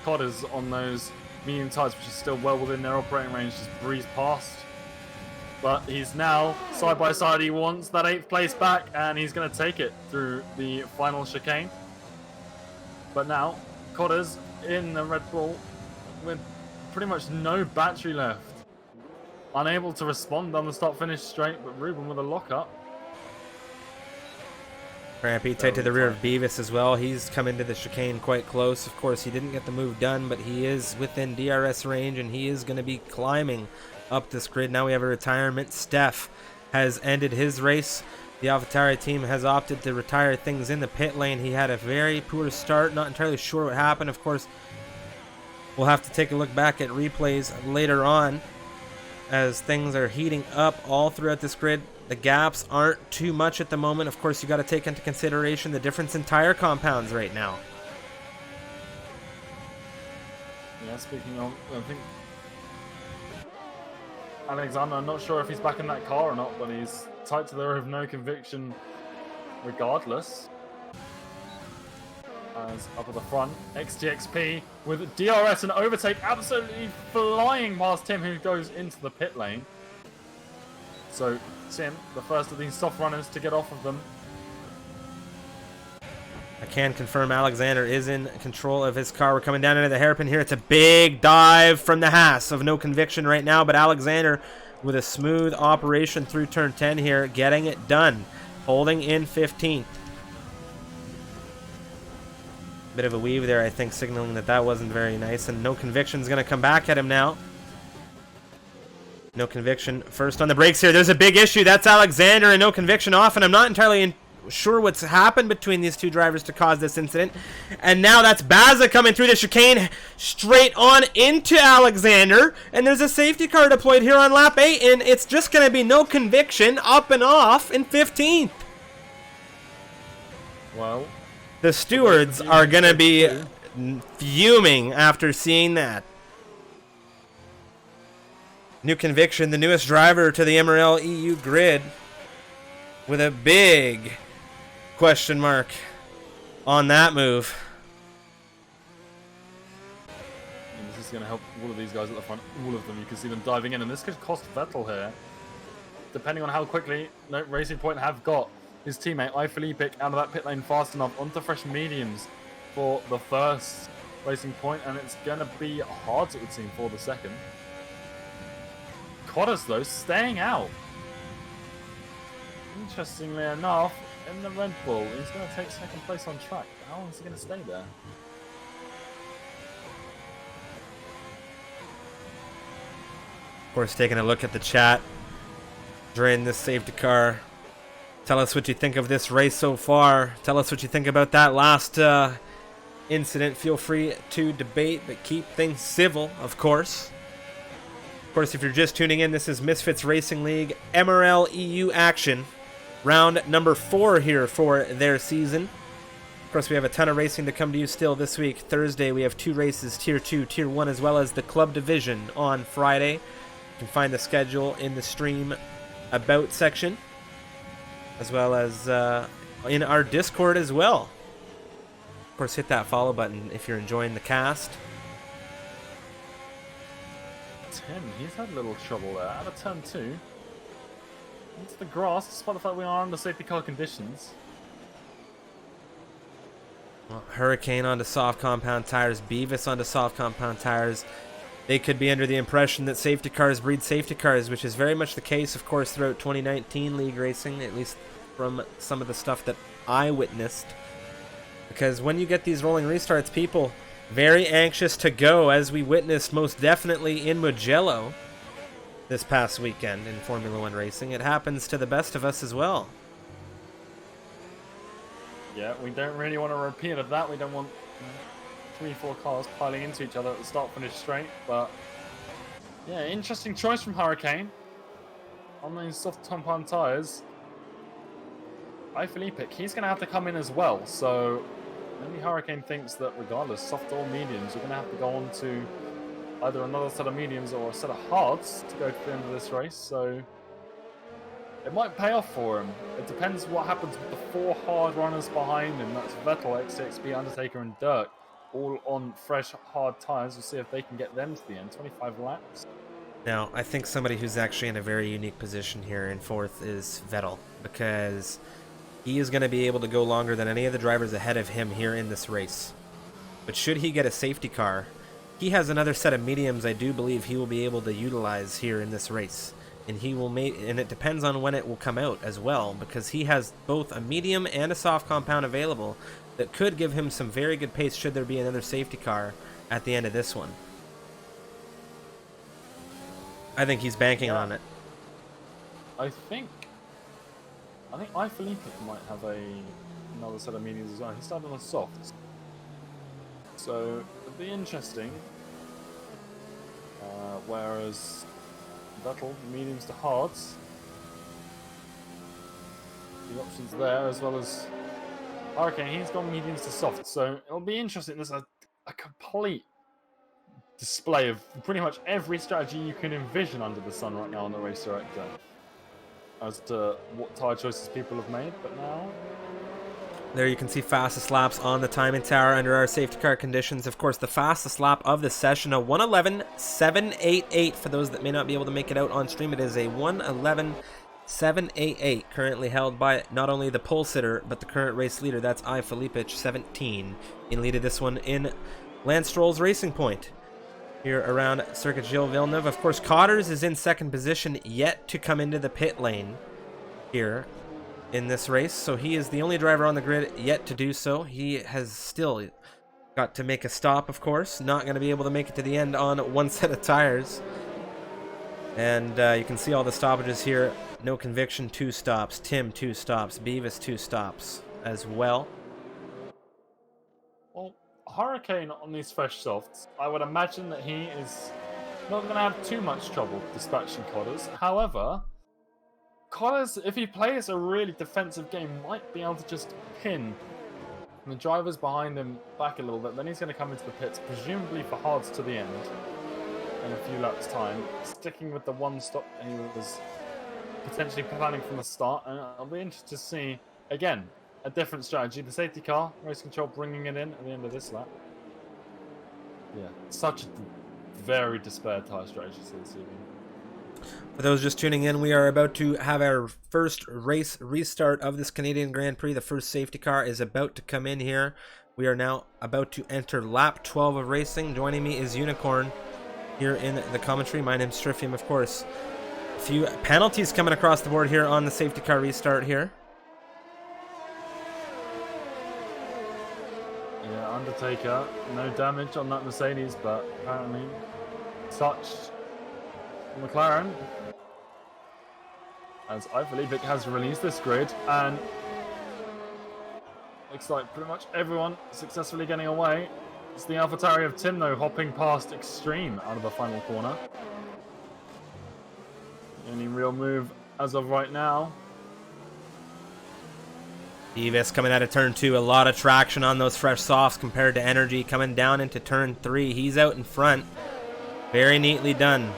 Speaker 2: Cotters on those medium tires, which is still well within their operating range, just breeze past. But he's now side by side. He wants that 8th place back, and he's going to take it through the final chicane. But now Cotters in the Red Bull with pretty much no battery left, unable to respond on the start finish straight. But Ruben with a lockup.
Speaker 1: Rampy tight to the rear of Beavis as well. He's come into the chicane quite close. Of course, he didn't get the move done, but he is within DRS range, and he is going to be climbing up this grid. Now we have a retirement. Steph has ended his race. The AlphaTauri team has opted to retire things in the pit lane. He had a very poor start. Not entirely sure what happened. Of course, we'll have to take a look back at replays later on as things are heating up all throughout this grid. The gaps aren't too much at the moment. Of course, you got to take into consideration the difference in tire compounds right now.
Speaker 2: Yeah, speaking of, I think Alexander, I'm not sure if he's back in that car or not, but he's tight to the rear of no conviction regardless. As up at the front, XTXP with DRS and overtake, absolutely flying past Tim, who goes into the pit lane. So Tim, the first of these soft runners to get off of them.
Speaker 1: I can confirm Alexander is in control of his car. We're coming down into the hairpin here. It's a big dive from the Haas of no conviction right now, but Alexander with a smooth operation through turn 10 here, getting it done, holding in 15th. Bit of a weave there, I think, signaling that that wasn't very nice, and no conviction's going to come back at him now. No conviction first on the brakes here. There's a big issue. That's Alexander and no conviction off, and I'm not entirely sure what's happened between these two drivers to cause this incident. And now that's Baza coming through the chicane straight on into Alexander, and there's a safety car deployed here on lap 8, and it's just going to be no conviction up and off in 15th.
Speaker 2: Well,
Speaker 1: the stewards are going to be fuming after seeing that. New conviction, the newest driver to the MRL EU grid, with a big question mark on that move.
Speaker 2: And this is going to help all of these guys at the front, all of them. You can see them diving in, and this could cost Vettel here, depending on how quickly Racing Point have got his teammate Ifilipic out of that pit lane fast enough onto fresh mediums for the first Racing Point, and it's going to be hard, it would seem, for the second. Cottas, though, staying out. Interestingly enough, in the Red Bull, he's going to take second place on track. How long is he going to stay there?
Speaker 1: Of course, taking a look at the chat during this safety car. Tell us what you think of this race so far. Tell us what you think about that last incident. Feel free to debate, but keep things civil, of course. Of course, if you're just tuning in, this is Misfits Racing League MRL EU action. Round number 4 here for their season. Of course, we have a ton of racing to come to you still this week. Thursday, we have 2 races, Tier 2, Tier 1, as well as the Club Division on Friday. You can find the schedule in the stream About section, as well as in our Discord as well. Of course, hit that follow button if you're enjoying the cast.
Speaker 2: 10, he's had a little trouble there. Out of turn 2. Into the grass, despite the fact we are under safety car conditions.
Speaker 1: Well, Hurricane onto soft compound tires, Beavis onto soft compound tires. They could be under the impression that safety cars breed safety cars, which is very much the case, of course, throughout 2019 league racing, at least from some of the stuff that I witnessed. Because when you get these rolling restarts, people very anxious to go, as we witnessed most definitely in Mugello this past weekend in Formula 1 racing. It happens to the best of us as well.
Speaker 2: Yeah, we don't really want a repeat of that. We don't want 3-4 cars piling into each other at the start-finish straight. But yeah, interesting choice from Hurricane on those soft compound tires. Ifilipic, he's going to have to come in as well. So maybe Hurricane thinks that regardless, soft or mediums, you're going to have to go on to either another set of mediums or a set of hards to go to the end of this race. So it might pay off for him. It depends what happens with the 4 hard runners behind him. That's Vettel, XXB, Undertaker, and Dirk, all on fresh, hard tyres. We'll see if they can get them to the end. 25 laps.
Speaker 1: Now, I think somebody who's actually in a very unique position here in 4th is Vettel, because he is going to be able to go longer than any of the drivers ahead of him here in this race. But should he get a safety car, he has another set of mediums I do believe he will be able to utilize here in this race. And he will and it depends on when it will come out as well, because he has both a medium and a soft compound available that could give him some very good pace should there be another safety car at the end of this one. I think he's banking on it.
Speaker 2: I think Ifilipic might have another set of mediums as well. He started on a soft, so it'll be interesting. Whereas Vettel, mediums to hards. The options there, as well as Hurricane, he's gone mediums to soft. So it'll be interesting. There's a complete display of pretty much every strategy you can envision under the sun right now on the race director as to what tyre choices people have made. But now,
Speaker 1: there you can see fastest laps on the timing tower under our safety car conditions. Of course, the fastest lap of the session, a 1:11.788. For those that may not be able to make it out on stream, it is a 1:11.788 788 currently held by not only the pole sitter, but the current race leader. That's I. Felipic, 17, in lead of this one in Lance Stroll's Racing Point here around Circuit Gilles-Villeneuve. Of course, Cotters is in second position, yet to come into the pit lane here in this race. So he is the only driver on the grid yet to do so. He has still got to make a stop, of course. Not going to be able to make it to the end on one set of tires. And you can see all the stoppages here. No Conviction, 2 stops. Tim, 2 stops. Beavis, 2 stops as well.
Speaker 2: Well, Hurricane on these fresh softs, I would imagine that he is not going to have too much trouble dispatching Cotters. However, Cotters, if he plays a really defensive game, might be able to just pin the drivers behind him back a little bit. Then he's going to come into the pits, presumably for hards to the end in a few laps' time, sticking with the one stop that he was potentially planning from the start. And I'll be interested to see, again, a different strategy. The safety car, race control bringing it in at the end of this lap. Yeah, such a very despair tire strategy this evening.
Speaker 1: For those just tuning in, we are about to have our first race restart of this Canadian Grand Prix. The first safety car is about to come in here. We are now about to enter lap 12 of racing. Joining me is Unicorn here in the commentary. My name's Strifium, of course. A few penalties coming across the board here on the safety car restart here.
Speaker 2: Yeah, Undertaker, no damage on that Mercedes, but apparently touched McLaren, as I believe it has released this grid, and looks like pretty much everyone successfully getting away. It's the AlphaTauri of Tim, though, hopping past Extreme out of the final corner. The only real move as of right now.
Speaker 1: Beavis coming out of turn 2, a lot of traction on those fresh softs compared to Energy. Coming down into turn 3, he's out in front. Very neatly done.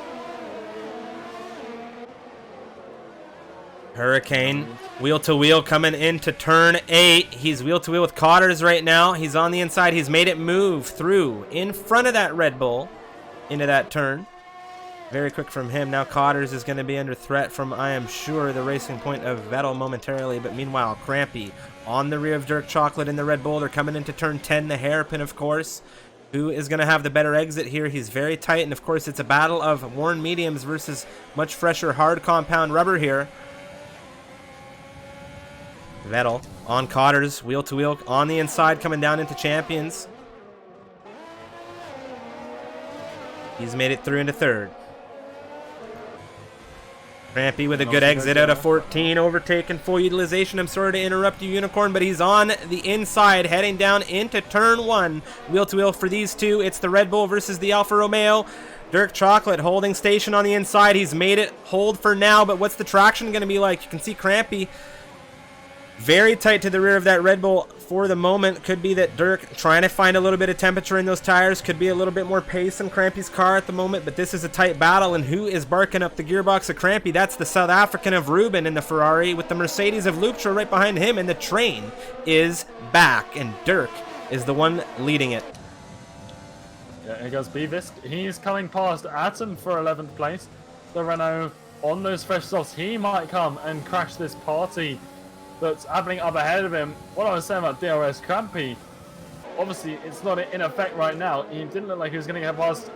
Speaker 1: Hurricane, wheel to wheel coming into turn 8. He's wheel to wheel with Cotters right now. He's on the inside. He's made it move through in front of that Red Bull into that turn. Very quick from him. Now Cotters is going to be under threat from, I am sure, the Racing Point of Vettel momentarily. But meanwhile, Crampy on the rear of Dirk Chocolate in the Red Bull. They're coming into turn 10, the hairpin, of course. Who is going to have the better exit here? He's very tight. And, of course, it's a battle of worn mediums versus much fresher hard compound rubber here. Vettel on Cotters, wheel to wheel on the inside, coming down into Champions. He's made it through into third. Crampy with a good exit out of 14, overtaken full utilization. I'm sorry to interrupt you, Unicorn, but he's on the inside, heading down into turn 1. Wheel to wheel for these two. It's the Red Bull versus the Alfa Romeo. Dirk Chocolate holding station on the inside. He's made it hold for now, but what's the traction going to be like? You can see Crampy very tight to the rear of that Red Bull for the moment. Could be that Dirk trying to find a little bit of temperature in those tires. Could be a little bit more pace in Crampy's car at the moment, but this is a tight battle. And who is barking up the gearbox of Crampy? That's the South African of Ruben in the Ferrari, with the Mercedes of Luptra right behind him, and the train is back, and Dirk is the one leading it.
Speaker 2: Yeah, here goes Beavis. He's coming past Atom for 11th place. The Renault on those fresh softs. He might come and crash this party that's happening up ahead of him. What I was saying about DRS Crampy, obviously it's not in effect right now. He didn't look like he was going to get past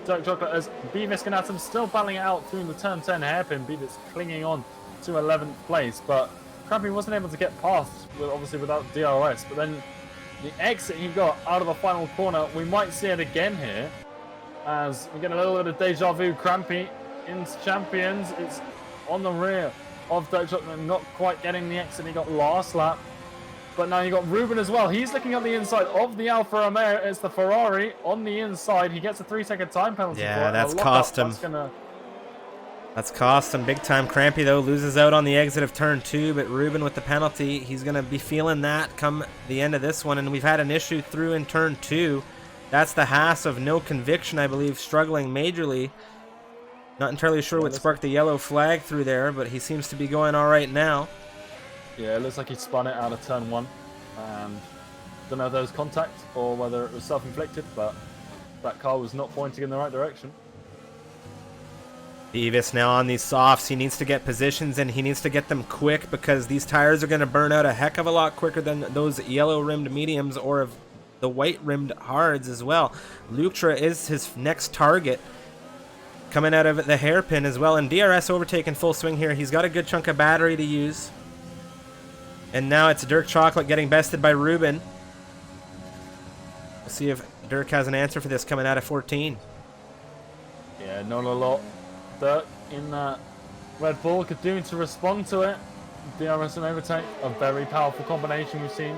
Speaker 2: Dirk Chocolate, as Beavis and Atom still battling it out through the turn 10 hairpin. Beavis clinging on to 11th place, but Crampy wasn't able to get past, obviously without DRS. But then the exit he got out of the final corner, we might see it again here, as we get a little bit of deja vu. Crampy in Champions, it's on the rear of Dirk Chocolate, not quite getting the exit he got last lap. But now you got Ruben as well. He's looking on the inside of the Alfa Romeo. It's the Ferrari on the inside. He gets a 3-second time penalty.
Speaker 1: Yeah,
Speaker 2: for
Speaker 1: that's cost him. That's cost him big time. Crampy, though, loses out on the exit of turn 2, but Ruben with the penalty, he's going to be feeling that come the end of this one. And we've had an issue through in turn 2. That's the Haas of No Conviction, I believe, struggling majorly. Not entirely sure what sparked the yellow flag through there, but he seems to be going all right now.
Speaker 2: Yeah, it looks like he spun it out of turn 1. Don't know if there was contact or whether it was self-inflicted, but that car was not pointing in the right direction.
Speaker 1: Beavis now on these softs. He needs to get positions and he needs to get them quick because these tires are going to burn out a heck of a lot quicker than those yellow rimmed mediums or of the white rimmed hards as well. Lutra is his next target coming out of the hairpin as well, and DRS overtaking full swing here. He's got a good chunk of battery to use. And now it's Dirk Chocolate getting bested by Ruben. We'll see if Dirk has an answer for this coming out of 14.
Speaker 2: Yeah, not a lot that in that Red Bull could do to respond to it. DRS and overtake, a very powerful combination we've seen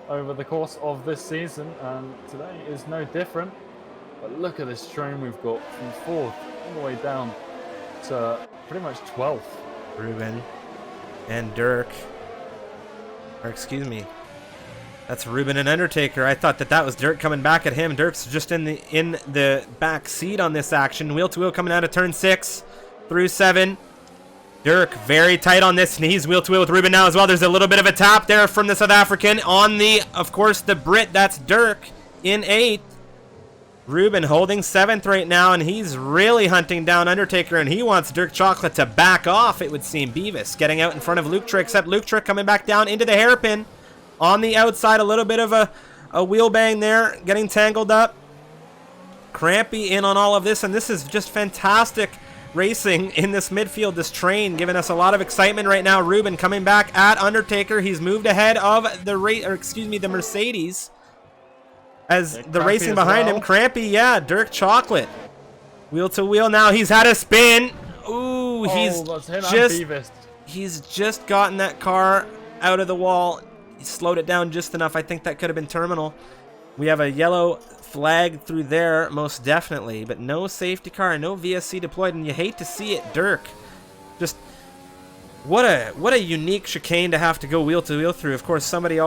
Speaker 2: over the course of this season, and today is no different. But look at this train we've got from 4th all the way down to pretty much 12th.
Speaker 1: Ruben and Dirk, or excuse me, that's Ruben and Undertaker. I thought that was Dirk coming back at him. Dirk's just in the back seat on this action. Wheel to wheel coming out of turn 6 through 7. Dirk very tight on this, and he's wheel to wheel with Ruben now as well. There's a little bit of a tap there from the South African on the, of course, the Brit. That's Dirk in 8th. Ruben holding 7th right now, and he's really hunting down Undertaker, and he wants Dirk Chocolate to back off, it would seem. Beavis getting out in front of Luke Trick, except Luke Trick coming back down into the hairpin. On the outside, a little bit of a wheel bang there, getting tangled up. Crampy in on all of this, and this is just fantastic racing in this midfield, this train, giving us a lot of excitement right now. Ruben coming back at Undertaker. He's moved ahead of the Mercedes. As the racing behind him, Crampy, yeah, Dirk Chocolate. Wheel to wheel now, he's had a spin. Ooh, he's just gotten that car out of the wall. He slowed it down just enough. I think that could have been terminal. We have a yellow flag through there, most definitely, but no safety car, no VSC deployed, and you hate to see it. Dirk, just what a unique chicane to have to go wheel to wheel through. Of course, somebody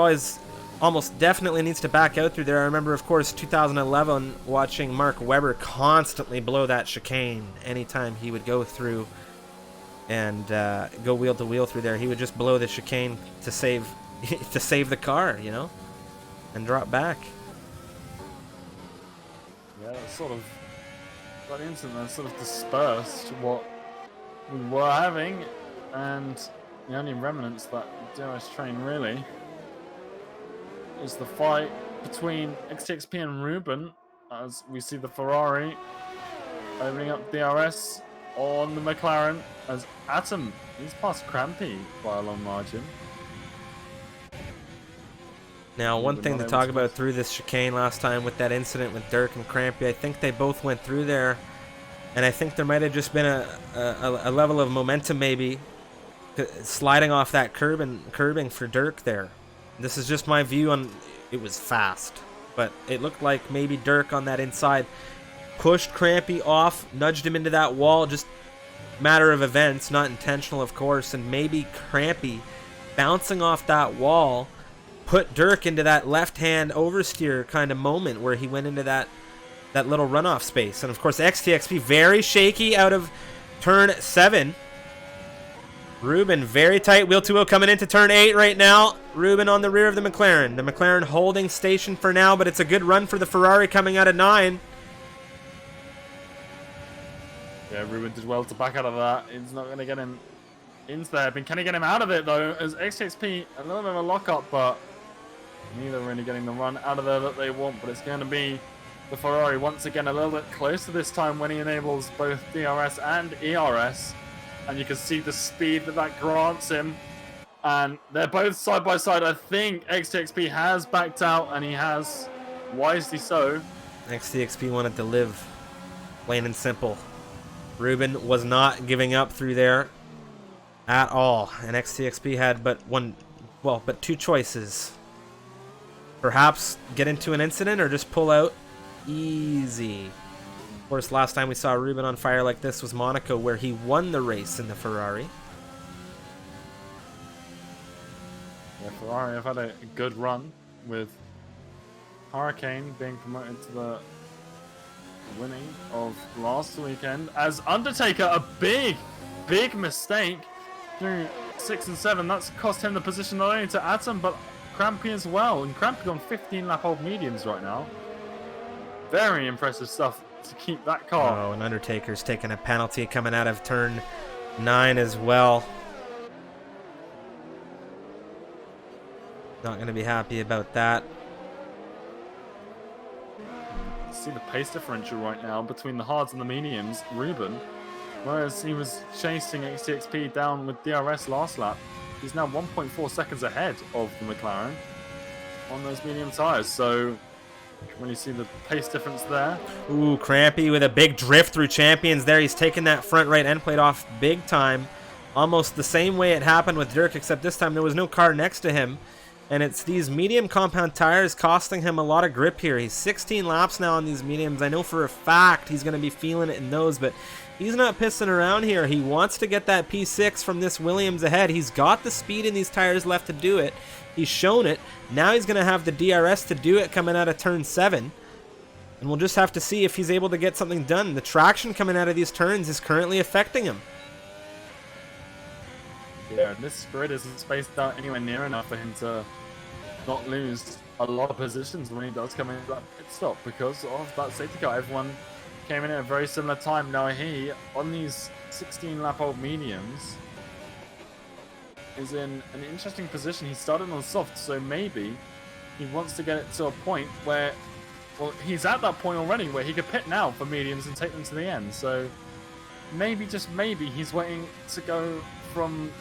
Speaker 1: almost definitely needs to back out through there. I remember, of course, 2011 watching Mark Webber constantly blow that chicane anytime he would go through and go wheel to wheel through there. He would just blow the chicane to save the car, you know, and drop back.
Speaker 2: Yeah, that incident sort of dispersed what we were having, and the only remnants that DRS train really is the fight between XTXP and Ruben, as we see the Ferrari opening up DRS on the McLaren, as Atom, he's past Crampy by a long margin.
Speaker 1: Now, one thing to talk about through this chicane last time with that incident with Dirk and Crampy, I think they both went through there, and I think there might have just been a level of momentum maybe sliding off that curbing for Dirk there. This is just my view on it. Was fast, but it looked like maybe Dirk on that inside pushed Crampy off, nudged him into that wall, just matter of events, not intentional, of course, and maybe Crampy bouncing off that wall put Dirk into that left-hand oversteer kind of moment where he went into that little runoff space. And of course, XTXP very shaky out of turn 7. Ruben very tight, wheel to wheel coming into turn 8 right now. Ruben on the rear of the McLaren. The McLaren holding station for now, but it's a good run for the Ferrari coming out of 9.
Speaker 2: Yeah, Ruben did well to back out of that. It's not going to get him into there. But can he get him out of it, though? As XTXP, a little bit of a lock-up, but neither really getting the run out of there that they want. But it's going to be the Ferrari once again a little bit closer this time when he enables both DRS and ERS. And you can see the speed that grants him. And they're both side by side. I think XTXP has backed out, and he has, wisely so.
Speaker 1: XTXP wanted to live, plain and simple. Ruben was not giving up through there at all, and XTXP had but two choices. Perhaps get into an incident or just pull out easy. Of course, last time we saw Ruben on fire like this was Monaco, where he won the race in the Ferrari.
Speaker 2: Yeah, Ferrari have had a good run, with Hurricane being promoted to the winning of last weekend. As Undertaker, a big mistake through 6 and 7. That's cost him the position not only to Atom, but Crampy as well. And Crampy on 15 lap old mediums right now. Very impressive stuff to keep that car.
Speaker 1: Oh, and Undertaker's taking a penalty coming out of turn 9 as well. Not going to be happy about that.
Speaker 2: See the pace differential right now between the hards and the mediums. Ruben, whereas he was chasing XTXP down with DRS last lap, he's now 1.4 seconds ahead of the McLaren on those medium tires. So you can really see the pace difference there.
Speaker 1: Ooh, Crampy with a big drift through Champions there. He's taking that front right end plate off big time. Almost the same way it happened with Dirk, except this time there was no car next to him. And it's these medium compound tires costing him a lot of grip here. He's 16 laps now on these mediums. I know for a fact he's going to be feeling it in those, but he's not pissing around here. He wants to get that P6 from this Williams ahead. He's got the speed in these tires left to do it. He's shown it. Now he's going to have the DRS to do it coming out of turn 7. And we'll just have to see if he's able to get something done. The traction coming out of these turns is currently affecting him.
Speaker 2: Yeah, this grid isn't spaced out anywhere near enough for him to not lose a lot of positions when he does come into that pit stop because of that safety car. Everyone came in at a very similar time. Now he, on these 16-lap-old mediums, is in an interesting position. He started on soft, so maybe he wants to get it to a point where, well, he's at that point already where he could pit now for mediums and take them to the end. So maybe, just maybe, he's waiting to go from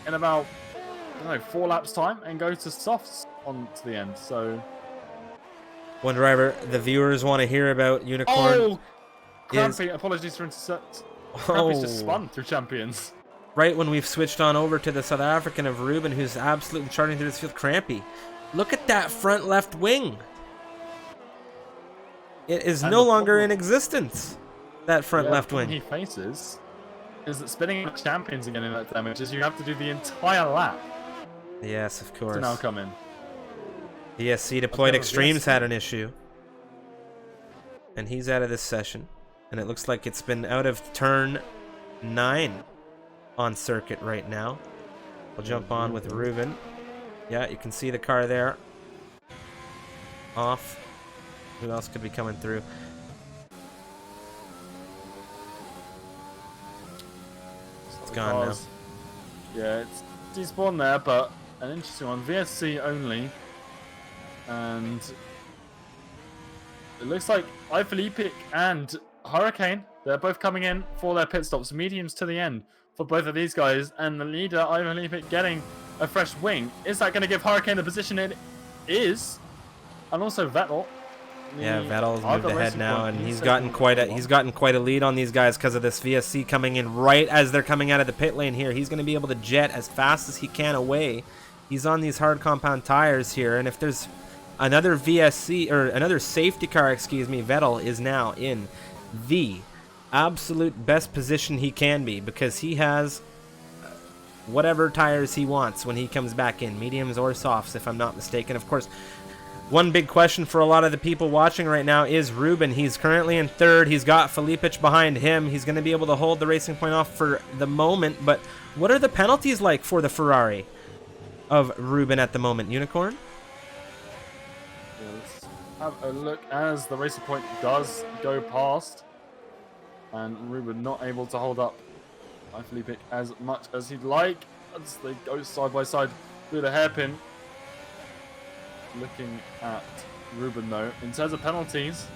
Speaker 2: in about, I don't know, 4 laps time and go to softs on to the end. So
Speaker 1: one driver the viewers want to hear about, Unicorn.
Speaker 2: Oh, Crampy, apologies for intercept. Crampy's just spun through Champions.
Speaker 1: Right when we've switched on over to the South African of Ruben, who's absolutely charting through this field. Crampy, look at that front left wing. It is no longer in existence, that front left wing.
Speaker 2: He faces is that spinning out Champions again in that damage is you have to do the entire lap.
Speaker 1: Yes, of course.
Speaker 2: To now come in.
Speaker 1: DSC deployed extremes had an issue. And he's out of this session. And it looks like it's been out of turn 9 on circuit right now. We'll jump on with Ruben. Yeah, you can see the car there. Off. Who else could be coming through? It's gone now.
Speaker 2: Yeah, it's despawned there, but an interesting one. VSC only. And it looks like iFelipe and Hurricane, they're both coming in for their pit stops. Mediums to the end for both of these guys. And the leader, iFelipe, getting a fresh wing. Is that going to give Hurricane the position it is? And also Vettel.
Speaker 1: Yeah, Vettel's moved ahead now, and he's gotten quite a lead on these guys because of this VSC coming in right as they're coming out of the pit lane here. He's going to be able to jet as fast as he can away. He's on these hard compound tires here, and if there's another VSC or another safety car, excuse me, Vettel is now in the absolute best position he can be because he has whatever tires he wants when he comes back in, mediums or softs, if I'm not mistaken. Of course, one big question for a lot of the people watching right now is Ruben. He's currently in third. He's got Felipic behind him. He's going to be able to hold the Racing Point off for the moment. But what are the penalties like for the Ferrari of Ruben at the moment, Unicorn?
Speaker 2: Yeah, let's have a look as the Racing Point does go past. And Ruben not able to hold up Felipic as much as he'd like. As they go side by side through the hairpin. Looking at Ruben though, in terms of penalties,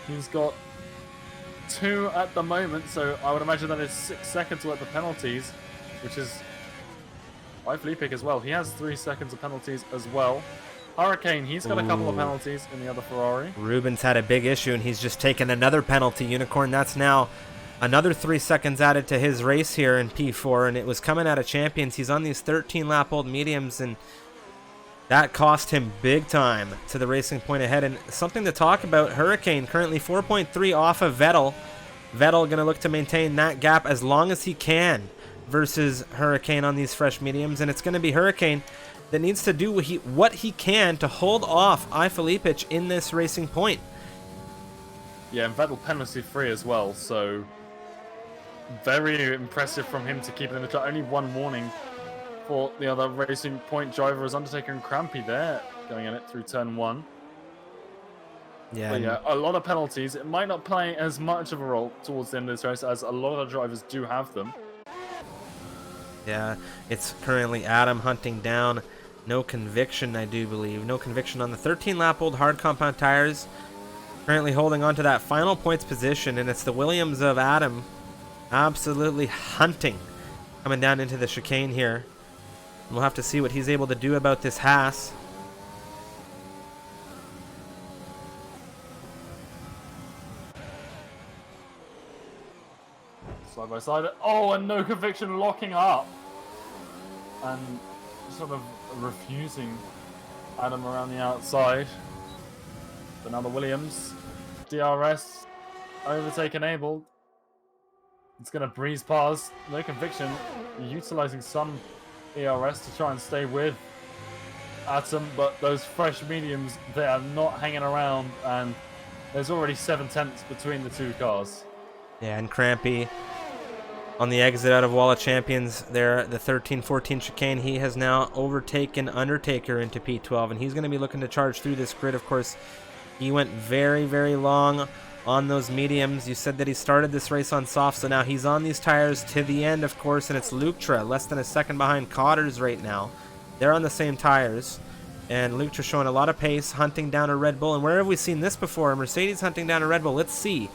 Speaker 2: he's got 2 at the moment, so I would imagine that is 6 seconds worth of penalties, which is Felipe as well. He has 3 seconds of penalties as well. Hurricane, he's got a couple of penalties in the other Ferrari.
Speaker 1: Ruben's had a big issue, and he's just taken another penalty, Unicorn. That's now another 3 seconds added to his race here in P4, and it was coming out of Champions. He's on these 13-lap-old mediums, and that cost him big time to the Racing Point ahead. And something to talk about, Hurricane currently 4.3 off of Vettel. Vettel going to look to maintain that gap as long as he can versus Hurricane on these fresh mediums. And it's going to be Hurricane that needs to do what he can to hold off iFelipic in this Racing Point.
Speaker 2: Yeah, and Vettel penalty free as well, so very impressive from him to keep it in the track. Only one warning for the other Racing Point driver as Undertaker and Crampy there going in it through turn 1.
Speaker 1: Yeah,
Speaker 2: But
Speaker 1: and
Speaker 2: yeah, a lot of penalties. It might not play as much of a role towards the end of this race as a lot of the drivers do have them.
Speaker 1: yeah, it's currently Adam hunting down No Conviction, I do believe. No Conviction on the 13-lap-old hard compound tires. Currently holding on to that final points position, and it's the Williams of Adam absolutely hunting coming down into the chicane here. We'll have to see what he's able to do about this Haas.
Speaker 2: Side by side. Oh, and No Conviction locking up. And sort of refusing Adam around the outside. But now the Williams. DRS. Overtake enabled. It's going to breeze past. No Conviction. Utilizing some ERS to try and stay with Atom. But those fresh mediums, they are not hanging around. And there's already 7/10 between the two cars.
Speaker 1: Yeah, and Crampy on the exit out of Wall of Champions there, the 13-14 chicane, he has now overtaken Undertaker into P12, and he's going to be looking to charge through this grid. Of course, he went very, very long on those mediums. You said that he started this race on soft, so now he's on these tires to the end, of course, and it's Luchtra, less than a second behind Cotters right now. They're on the same tires, and Luchtra showing a lot of pace, hunting down a Red Bull. And where have we seen this before? A Mercedes hunting down a Red Bull. Let's see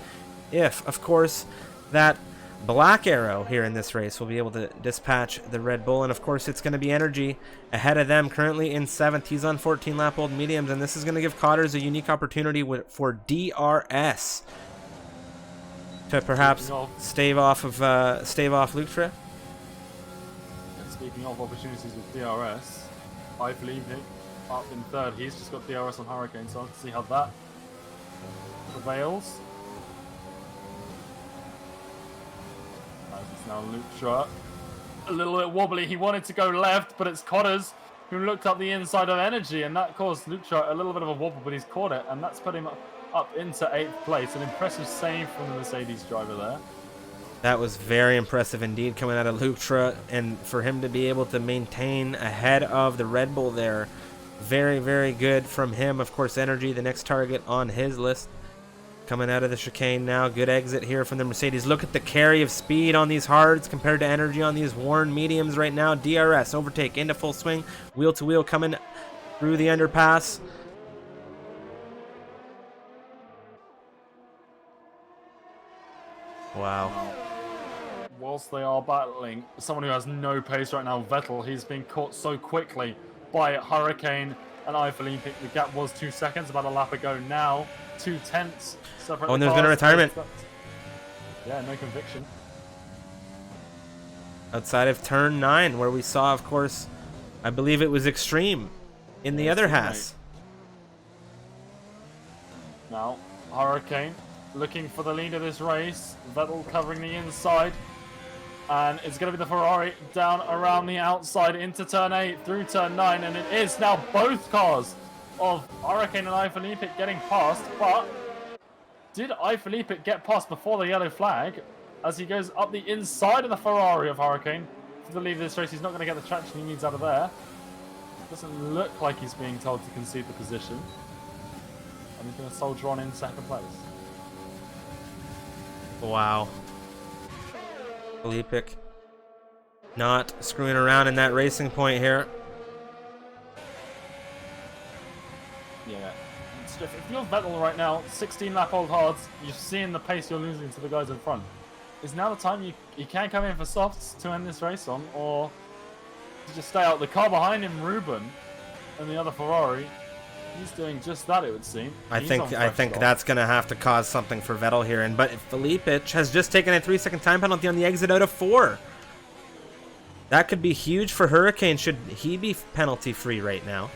Speaker 1: if, of course, that Black Arrow here in this race will be able to dispatch the Red Bull. And of course it's going to be Energy ahead of them, currently in 7th. He's on 14-lap-old mediums, and this is going to give Cotters a unique opportunity for DRS to perhaps stave off Luchtra.
Speaker 2: Speaking of opportunities with DRS, I believe him up in 3rd. He's just got DRS on Hurricane, so I'll see how that prevails. It's now Luchtra. A little bit wobbly. He wanted to go left, but it's Cotters who looked up the inside of Energy, and that caused Luchtra a little bit of a wobble, but he's caught it, and that's put him up into 8th place. An impressive save from the Mercedes driver there.
Speaker 1: That was very impressive indeed coming out of Luchtra, and for him to be able to maintain ahead of the Red Bull there, very, very good from him. Of course, Energy, the next target on his list. Coming out of the chicane now. Good exit here from the Mercedes. Look at the carry of speed on these hards compared to Energy on these worn mediums right now. DRS overtake into full swing. Wheel to wheel coming through the underpass. Wow.
Speaker 2: Whilst they are battling, someone who has no pace right now, Vettel, he's been caught so quickly by Hurricane and Eiffel. The gap was 2 seconds about a lap ago now. 2/10.
Speaker 1: Oh, and there's been a retirement.
Speaker 2: Yeah, No Conviction.
Speaker 1: Outside of turn 9, where we saw, of course, I believe it was Extreme in the other Haas.
Speaker 2: Now, Hurricane looking for the lead of this race. Vettel covering the inside. And it's going to be the Ferrari down around the outside into turn 8 through turn 9. And it is now both cars of Hurricane and Ifilipic getting past, but did Ifilipic get past before the yellow flag as he goes up the inside of the Ferrari of Hurricane for the lead of this race? He's not going to get the traction he needs out of there. Doesn't look like he's being told to concede the position, and he's going to soldier on in 2nd place.
Speaker 1: Wow. Filipic not screwing around in that racing point here.
Speaker 2: Yeah. If you're Vettel right now, 16-lap-old hards, you're seeing the pace you're losing to the guys in front. Is now the time you can come in for softs to end this race on, or to just stay out? The car behind him, Ruben, and the other Ferrari, he's doing just that, it would seem.
Speaker 1: I think that's going to have to cause something for Vettel here. But Filipic has just taken a 3-second time penalty on the exit out of 4. That could be huge for Hurricane should he be penalty-free right now.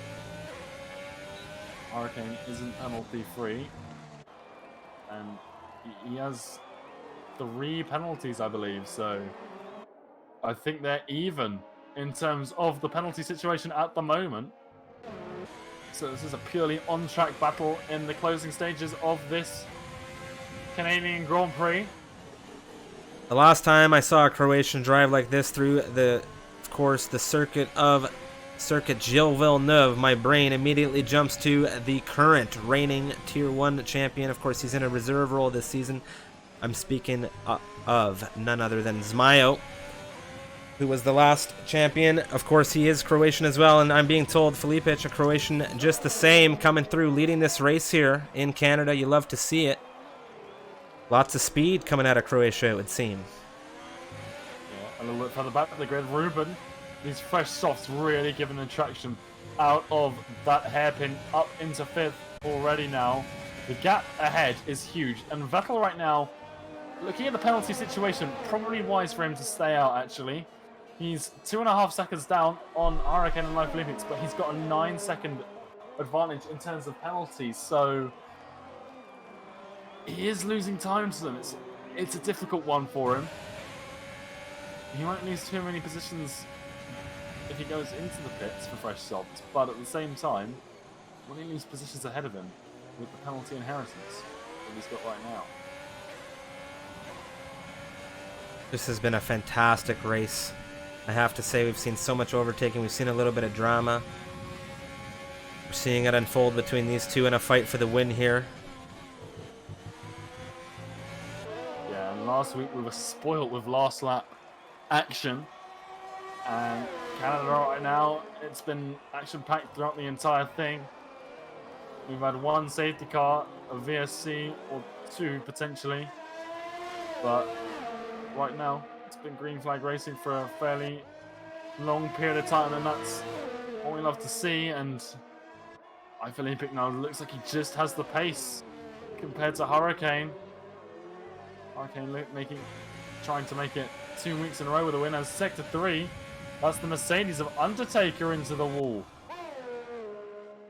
Speaker 2: Hurricane isn't penalty-free, and he has 3 penalties, I believe, so I think they're even in terms of the penalty situation at the moment. So this is a purely on-track battle in the closing stages of this Canadian Grand Prix.
Speaker 1: The last time I saw a Croatian drive like this through of course, the circuit of Circuit Gilles-Villeneuve, my brain immediately jumps to the current reigning Tier 1 champion. Of course, he's in a reserve role this season. I'm speaking of none other than Zmayo, who was the last champion. Of course, he is Croatian as well, and I'm being told Filipic, a Croatian just the same, coming through, leading this race here in Canada. You love to see it. Lots of speed coming out of Croatia, it would seem.
Speaker 2: Yeah, a little bit further back of the grid, Ruben. These fresh softs really giving the traction out of that hairpin up into 5th already now. The gap ahead is huge, and Vettel right now, looking at the penalty situation, probably wise for him to stay out actually. He's 2.5 seconds down on Hurricane and Life Olympics, but he's got a 9-second advantage in terms of penalties, so he is losing time to them. It's a difficult one for him. He won't lose too many positions if he goes into the pits for fresh softs, but at the same time, will he lose positions ahead of him with the penalty inheritance that he's got right now?
Speaker 1: This has been a fantastic race. I have to say, we've seen so much overtaking. We've seen a little bit of drama. We're seeing it unfold between these two in a fight for the win here.
Speaker 2: Yeah, and last week we were spoilt with last lap action. And Canada right now, it's been action-packed throughout the entire thing. We've had one safety car, a VSC, or two potentially. But right now, it's been green flag racing for a fairly long period of time, and that's what we love to see. And Life Olympic now looks like he just has the pace compared to Hurricane. Hurricane trying to make it 2 weeks in a row with a win as Sector 3. That's the Mercedes of Undertaker into the wall.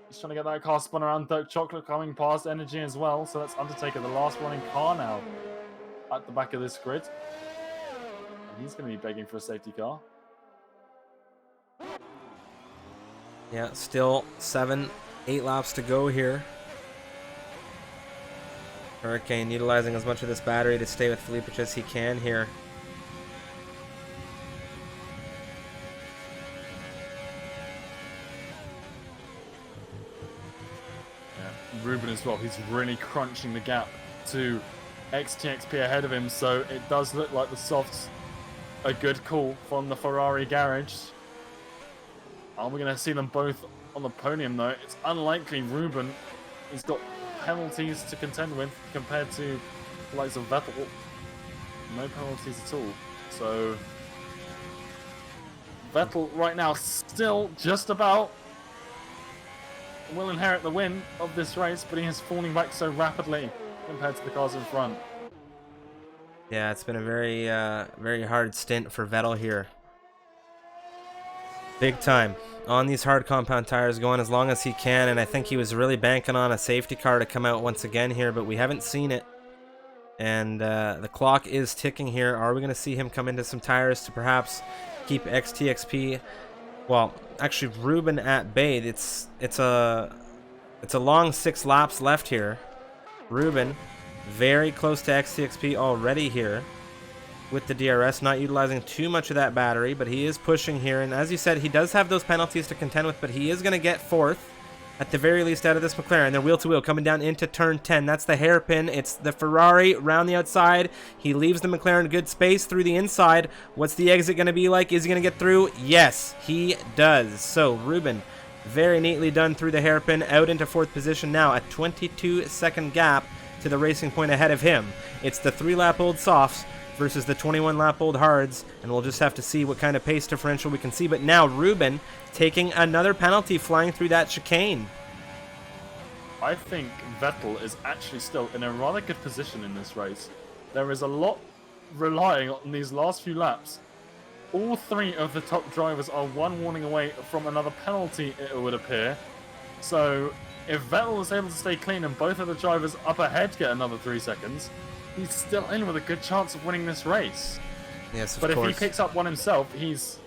Speaker 2: He's trying to get that car spun around. Dark Chocolate coming past Energy as well. So that's Undertaker, the last running car now at the back of this grid. And he's going to be begging for a safety car.
Speaker 1: Yeah, still 7-8 laps to go here. Hurricane utilizing as much of this battery to stay with Filipic as he can here.
Speaker 2: Ruben as well, he's really crunching the gap to XTXP ahead of him, so it does look like the softs a good call from the Ferrari garage. Are we going to see them both on the podium though? It's unlikely. Ruben, he's got penalties to contend with compared to the likes of Vettel. No penalties at all. So Vettel right now still just about will inherit the win of this race, but he is falling back so rapidly compared to the cars in front.
Speaker 1: Yeah, it's been a very hard stint for Vettel here. Big time. On these hard compound tires, going as long as he can, and I think he was really banking on a safety car to come out once again here, but we haven't seen it. And the clock is ticking here. Are we going to see him come into some tires to perhaps keep XTXP? Well, actually, Ruben at bay. It's a long 6 laps left here. Ruben very close to XTXP already here with the DRS, not utilizing too much of that battery, but he is pushing here. And as you said, he does have those penalties to contend with, but he is going to get 4th at the very least out of this McLaren. They're wheel to wheel coming down into turn 10. That's the hairpin. It's the Ferrari around the outside. He leaves the McLaren good space through the inside. What's the exit going to be like? Is he going to get through? Yes, he does. So Ruben, very neatly done through the hairpin, out into 4th position now. A 22-second gap to the Racing Point ahead of him. It's the 3-lap-old softs versus the 21-lap-old hards, and we'll just have to see what kind of pace differential we can see. But now Ruben taking another penalty, flying through that chicane.
Speaker 2: I think Vettel is actually still in a rather good position in this race. There is a lot relying on these last few laps. All 3 of the top drivers are 1 warning away from another penalty, it would appear. So if Vettel is able to stay clean and both of the drivers up ahead get another 3 seconds, he's still in with a good chance of winning this race.
Speaker 1: Yes, of
Speaker 2: course.
Speaker 1: course.
Speaker 2: If he picks up one himself, he's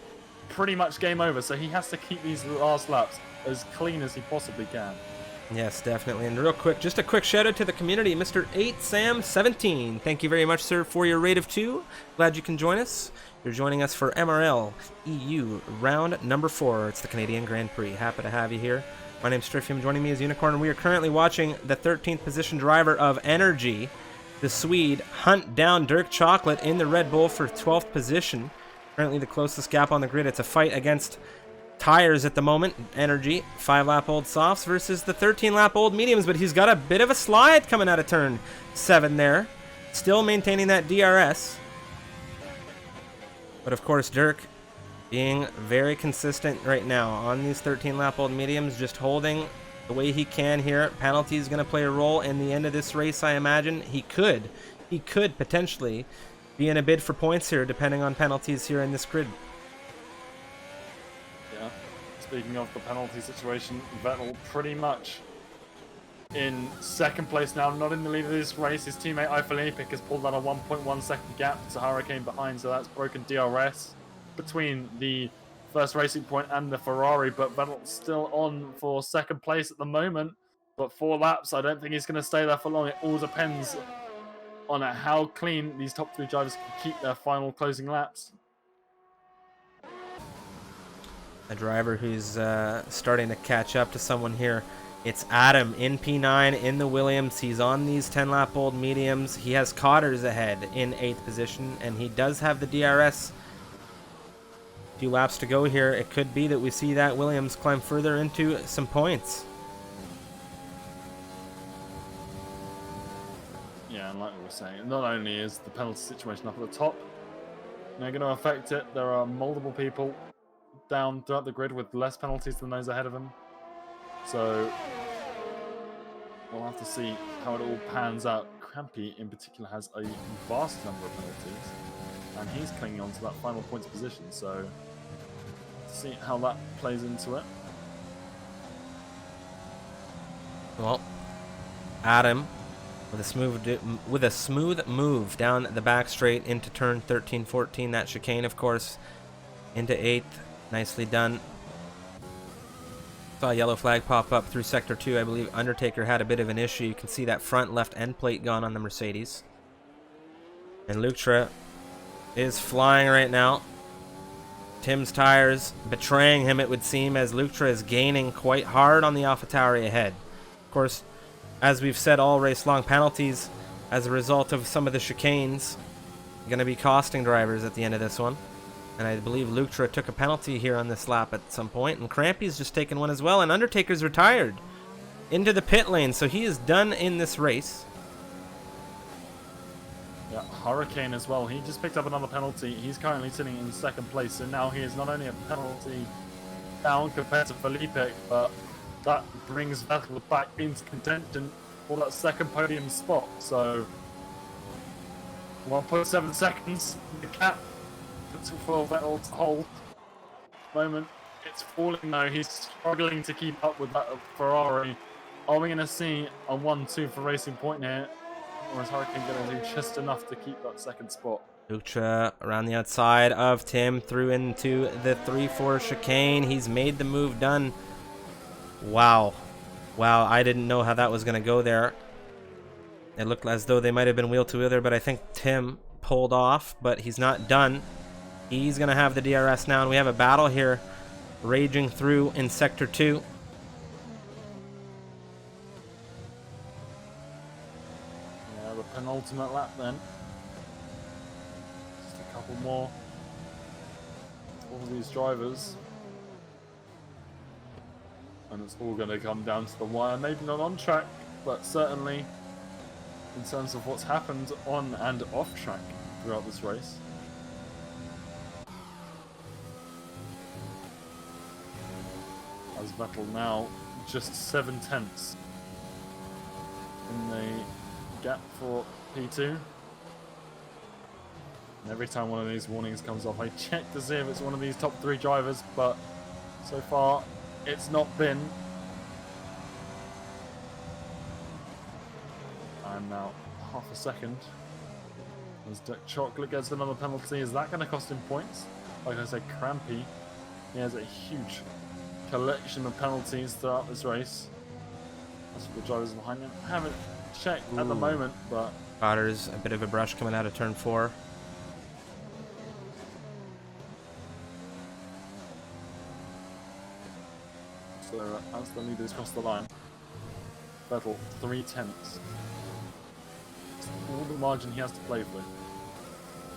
Speaker 2: pretty much game over. So he has to keep these last laps as clean as he possibly can.
Speaker 1: Yes, definitely. And real quick, just a quick shout out to the community, Mr. 8Sam17. Thank you very much, sir, for your rate of 2. Glad you can join us. You're joining us for MRL EU round number 4. It's the Canadian Grand Prix. Happy to have you here. My name's Strifium. Joining me is Unicorn, and we are currently watching the 13th position driver of Energy, the Swede, hunt down Dirk Chocolate in the Red Bull for 12th position. Currently the closest gap on the grid. It's a fight against tires at the moment. Energy, 5-lap-old softs versus the 13-lap-old mediums, but he's got a bit of a slide coming out of turn 7 there. Still maintaining that DRS. But of course, Dirk being very consistent right now on these 13-lap-old mediums, just holding the way he can here. Penalty is going to play a role in the end of this race, I imagine. He could potentially be in a bid for points here, depending on penalties here in this grid.
Speaker 2: Yeah. Speaking of the penalty situation, Vettel pretty much in second place now, not in the lead of this race. His teammate Ifilipic has pulled out a 1.1 second gap to Hurricane behind, so that's broken DRS between the first racing point and the Ferrari, but Vettel's still on for second place at the moment. But 4 laps, I don't think he's going to stay there for long. It all depends on how clean these top 3 drivers can keep their final closing laps.
Speaker 1: A driver who's starting to catch up to someone here. It's Adam in P9 in the Williams. He's on these 10-lap-old mediums. He has Cotters ahead in 8th position, and he does have the DRS. A few laps to go here. It could be that we see that Williams climb further into some points.
Speaker 2: Yeah, and like we were saying, not only is the penalty situation up at the top, they're going to affect it. There are multiple people down throughout the grid with less penalties than those ahead of them. So we'll have to see how it all pans out. Crampy in particular has a vast number of penalties, and he's clinging on to that final points position. So let's see how that plays into it.
Speaker 1: Well, Adam with a smooth move down the back straight into turn 13-14. That chicane, of course, into 8th. Nicely done. Saw a yellow flag pop up through sector 2. I believe Undertaker had a bit of an issue. You can see that front left end plate gone on the Mercedes. And Lutra is flying right now. Tim's tires betraying him, it would seem, as Lutra is gaining quite hard on the AlphaTauri ahead. Of course, as we've said all race long, penalties as a result of some of the chicanes are going to be costing drivers at the end of this one. And I believe Lutra took a penalty here on this lap at some point, and Crampy's just taken one as well, and Undertaker's retired into the pit lane, so he is done in this race.
Speaker 2: Yeah, Hurricane as well. He just picked up another penalty. He's currently sitting in second place, so now he is not only a penalty down compared to Felipe, but that brings Vettel back into contention for that second podium spot. So 1.7 seconds, the cap for Vettel to hold. Moment, it's falling though. He's struggling to keep up with that Ferrari. Are we going to see a 1-2 for Racing Point here? Or is Hurricane going to do just enough to keep that second spot?
Speaker 1: Lutra around the outside of Tim, through into the 3-4 chicane. He's made the move done. Wow. Wow, I didn't know how that was going to go there. It looked as though they might have been wheel to wheel there, but I think Tim pulled off, but he's not done. He's going to have the DRS now, and we have a battle here raging through in Sector 2.
Speaker 2: Yeah, the penultimate lap then. Just a couple more. All of these drivers. And it's all going to come down to the wire. Maybe not on track, but certainly in terms of what's happened on and off track throughout this race. As Vettel now just 7/10 in the gap for P2. And every time one of these warnings comes off, I check to see if it's one of these top 3 drivers, but so far it's not been. And now half a second as Dirk Chocolate gets another penalty. Is that going to cost him points? Like I said, Crampy, he has a huge collection of penalties throughout this race. possible drivers behind him. I haven't checked at the moment, but
Speaker 1: Cotters, a bit of a brush coming out of turn 4.
Speaker 2: so as the leaders cross the line, Vettel 3/10. All the margin he has to play with.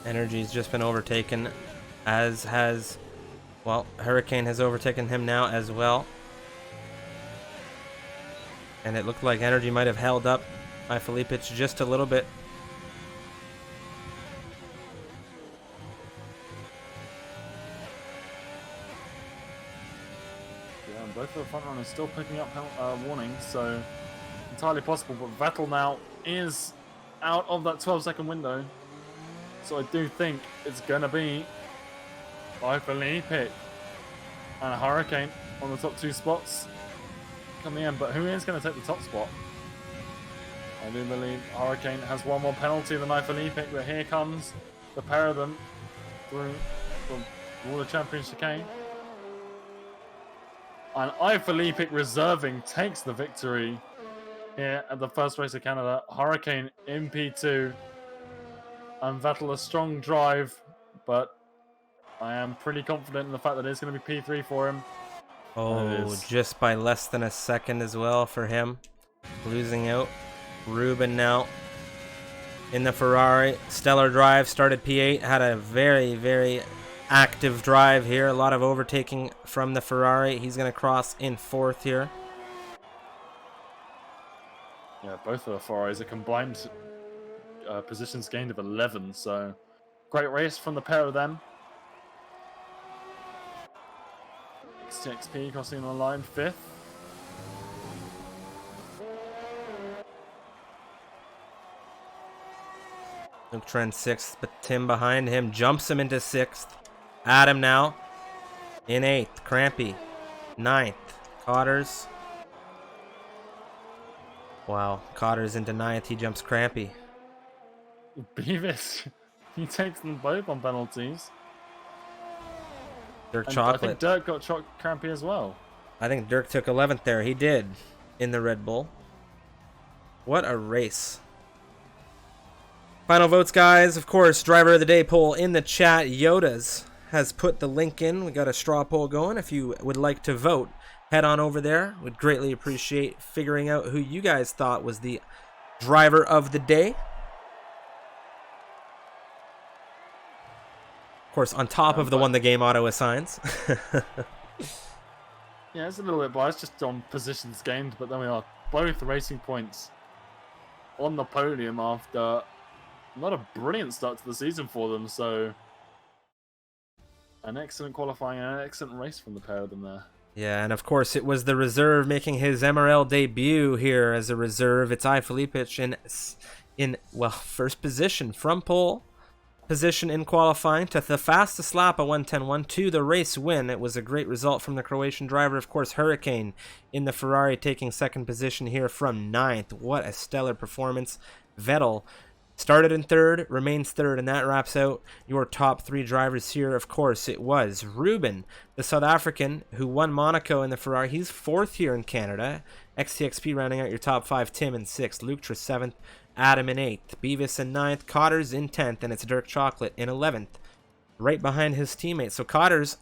Speaker 1: Energy's just been overtaken, as has, well, Hurricane has overtaken him now as well. And it looked like Energy might have held up by Felipe just a little bit.
Speaker 2: Yeah, and both of the front runners still picking up warnings, so entirely possible. But Vettel now is out of that 12-second window, so I do think it's going to be by Felipe and Hurricane on the top 2 spots coming in. But who is going to take the top spot? I do believe Hurricane has one more penalty than Felipe, but here comes the pair of them through the World Champion chicane. And Felipe reserving takes the victory here at the first race of Canada. Hurricane in P2 and Vettel a strong drive, but I am pretty confident in the fact that it's going to be P3 for him.
Speaker 1: Oh, just by less than a second as well for him. Losing out. Ruben now in the Ferrari. Stellar drive, started P8, had a very, very active drive here. A lot of overtaking from the Ferrari. He's going to cross in 4th here.
Speaker 2: Yeah, both of the Ferraris are combined positions gained of 11, so great race from the pair of them. XTXP crossing the line 5th.
Speaker 1: Luke Trent 6th, but Tim behind him jumps him into 6th. Adam now in 8th. Crampy 9th. Cotters. Wow, Cotters into 9th. He jumps Crampy.
Speaker 2: Beavis, he takes them both on penalties.
Speaker 1: Dirk
Speaker 2: And
Speaker 1: Chocolate.
Speaker 2: I think Dirk got Crampy as well.
Speaker 1: I think Dirk took 11th there. He did in the Red Bull. What a race. Final votes, guys. Of course, driver of the day poll in the chat. Yoda's has put the link in. We got a straw poll going. If you would like to vote, head on over there. Would greatly appreciate figuring out who you guys thought was the driver of the day. Of course, on top of the one the game auto assigns.
Speaker 2: Yeah, it's a little bit biased just on positions gained, but then we are both racing points on the podium after not a brilliant start to the season for them, so an excellent qualifying and an excellent race from the pair of them there.
Speaker 1: Yeah, and of course it was the reserve making his MRL debut here as a reserve. It's Felipe in well, first position from pole position in qualifying to the fastest lap, a 1:10.1 to the race win. It was a great result from the Croatian driver. Of course, Hurricane in the Ferrari taking 2nd position here from 9th. What a stellar performance. Vettel started in 3rd, remains 3rd, and that wraps out your top 3 drivers here. Of course, it was Ruben, the South African, who won Monaco in the Ferrari. He's 4th here in Canada. XTXP rounding out your top 5. Tim in 6th. Luke 7th. Adam in 8th. Beavis in 9th. Cotters in 10th. And it's Dirk Chocolate in 11th. Right behind his teammates. So Cotters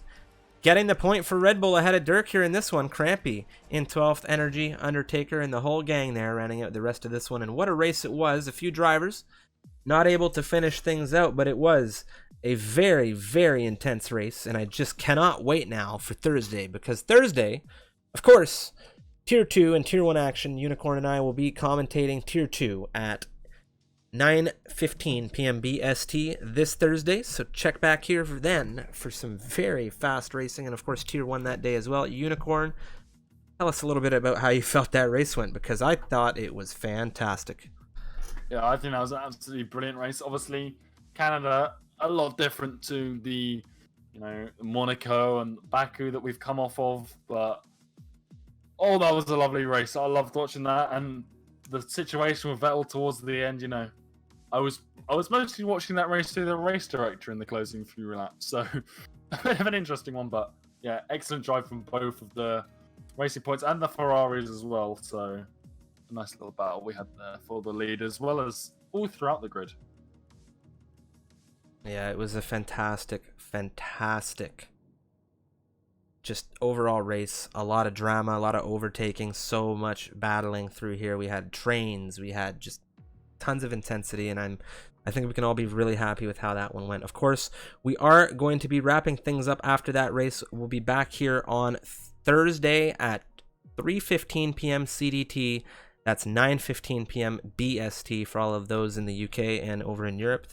Speaker 1: getting the point for Red Bull ahead of Dirk here in this one. Crampy in 12th. Energy, Undertaker, and the whole gang there rounding out the rest of this one. And what a race it was. A few drivers not able to finish things out, but it was a very, very intense race. And I just cannot wait now for Thursday, because Thursday, of course, Tier 2 and Tier 1 action. Unicorn and I will be commentating Tier 2 at 9:15 p.m. BST this Thursday. So check back here then for some very fast racing. And of course, Tier 1 that day as well. Unicorn, tell us a little bit about how you felt that race went, because I thought it was fantastic.
Speaker 2: Yeah, I think that was an absolutely brilliant race. Obviously, Canada, a lot different to the, Monaco and Baku that we've come off of, but oh, that was a lovely race. I loved watching that, and the situation with Vettel towards the end. I was mostly watching that race through the race director in the closing few laps, so a bit of an interesting one. But yeah, excellent drive from both of the racing points and the Ferraris as well. So a nice little battle we had there for the lead, as well as all throughout the grid.
Speaker 1: Yeah, it was a fantastic just overall race. A lot of drama, a lot of overtaking, so much battling through here. We had trains, we had just tons of intensity, and I think we can all be really happy with how that one went. Of course, we are going to be wrapping things up after that race. We'll be back here on Thursday at 3:15 p.m. CDT. That's 9:15 p.m. BST for all of those in the UK and over in Europe.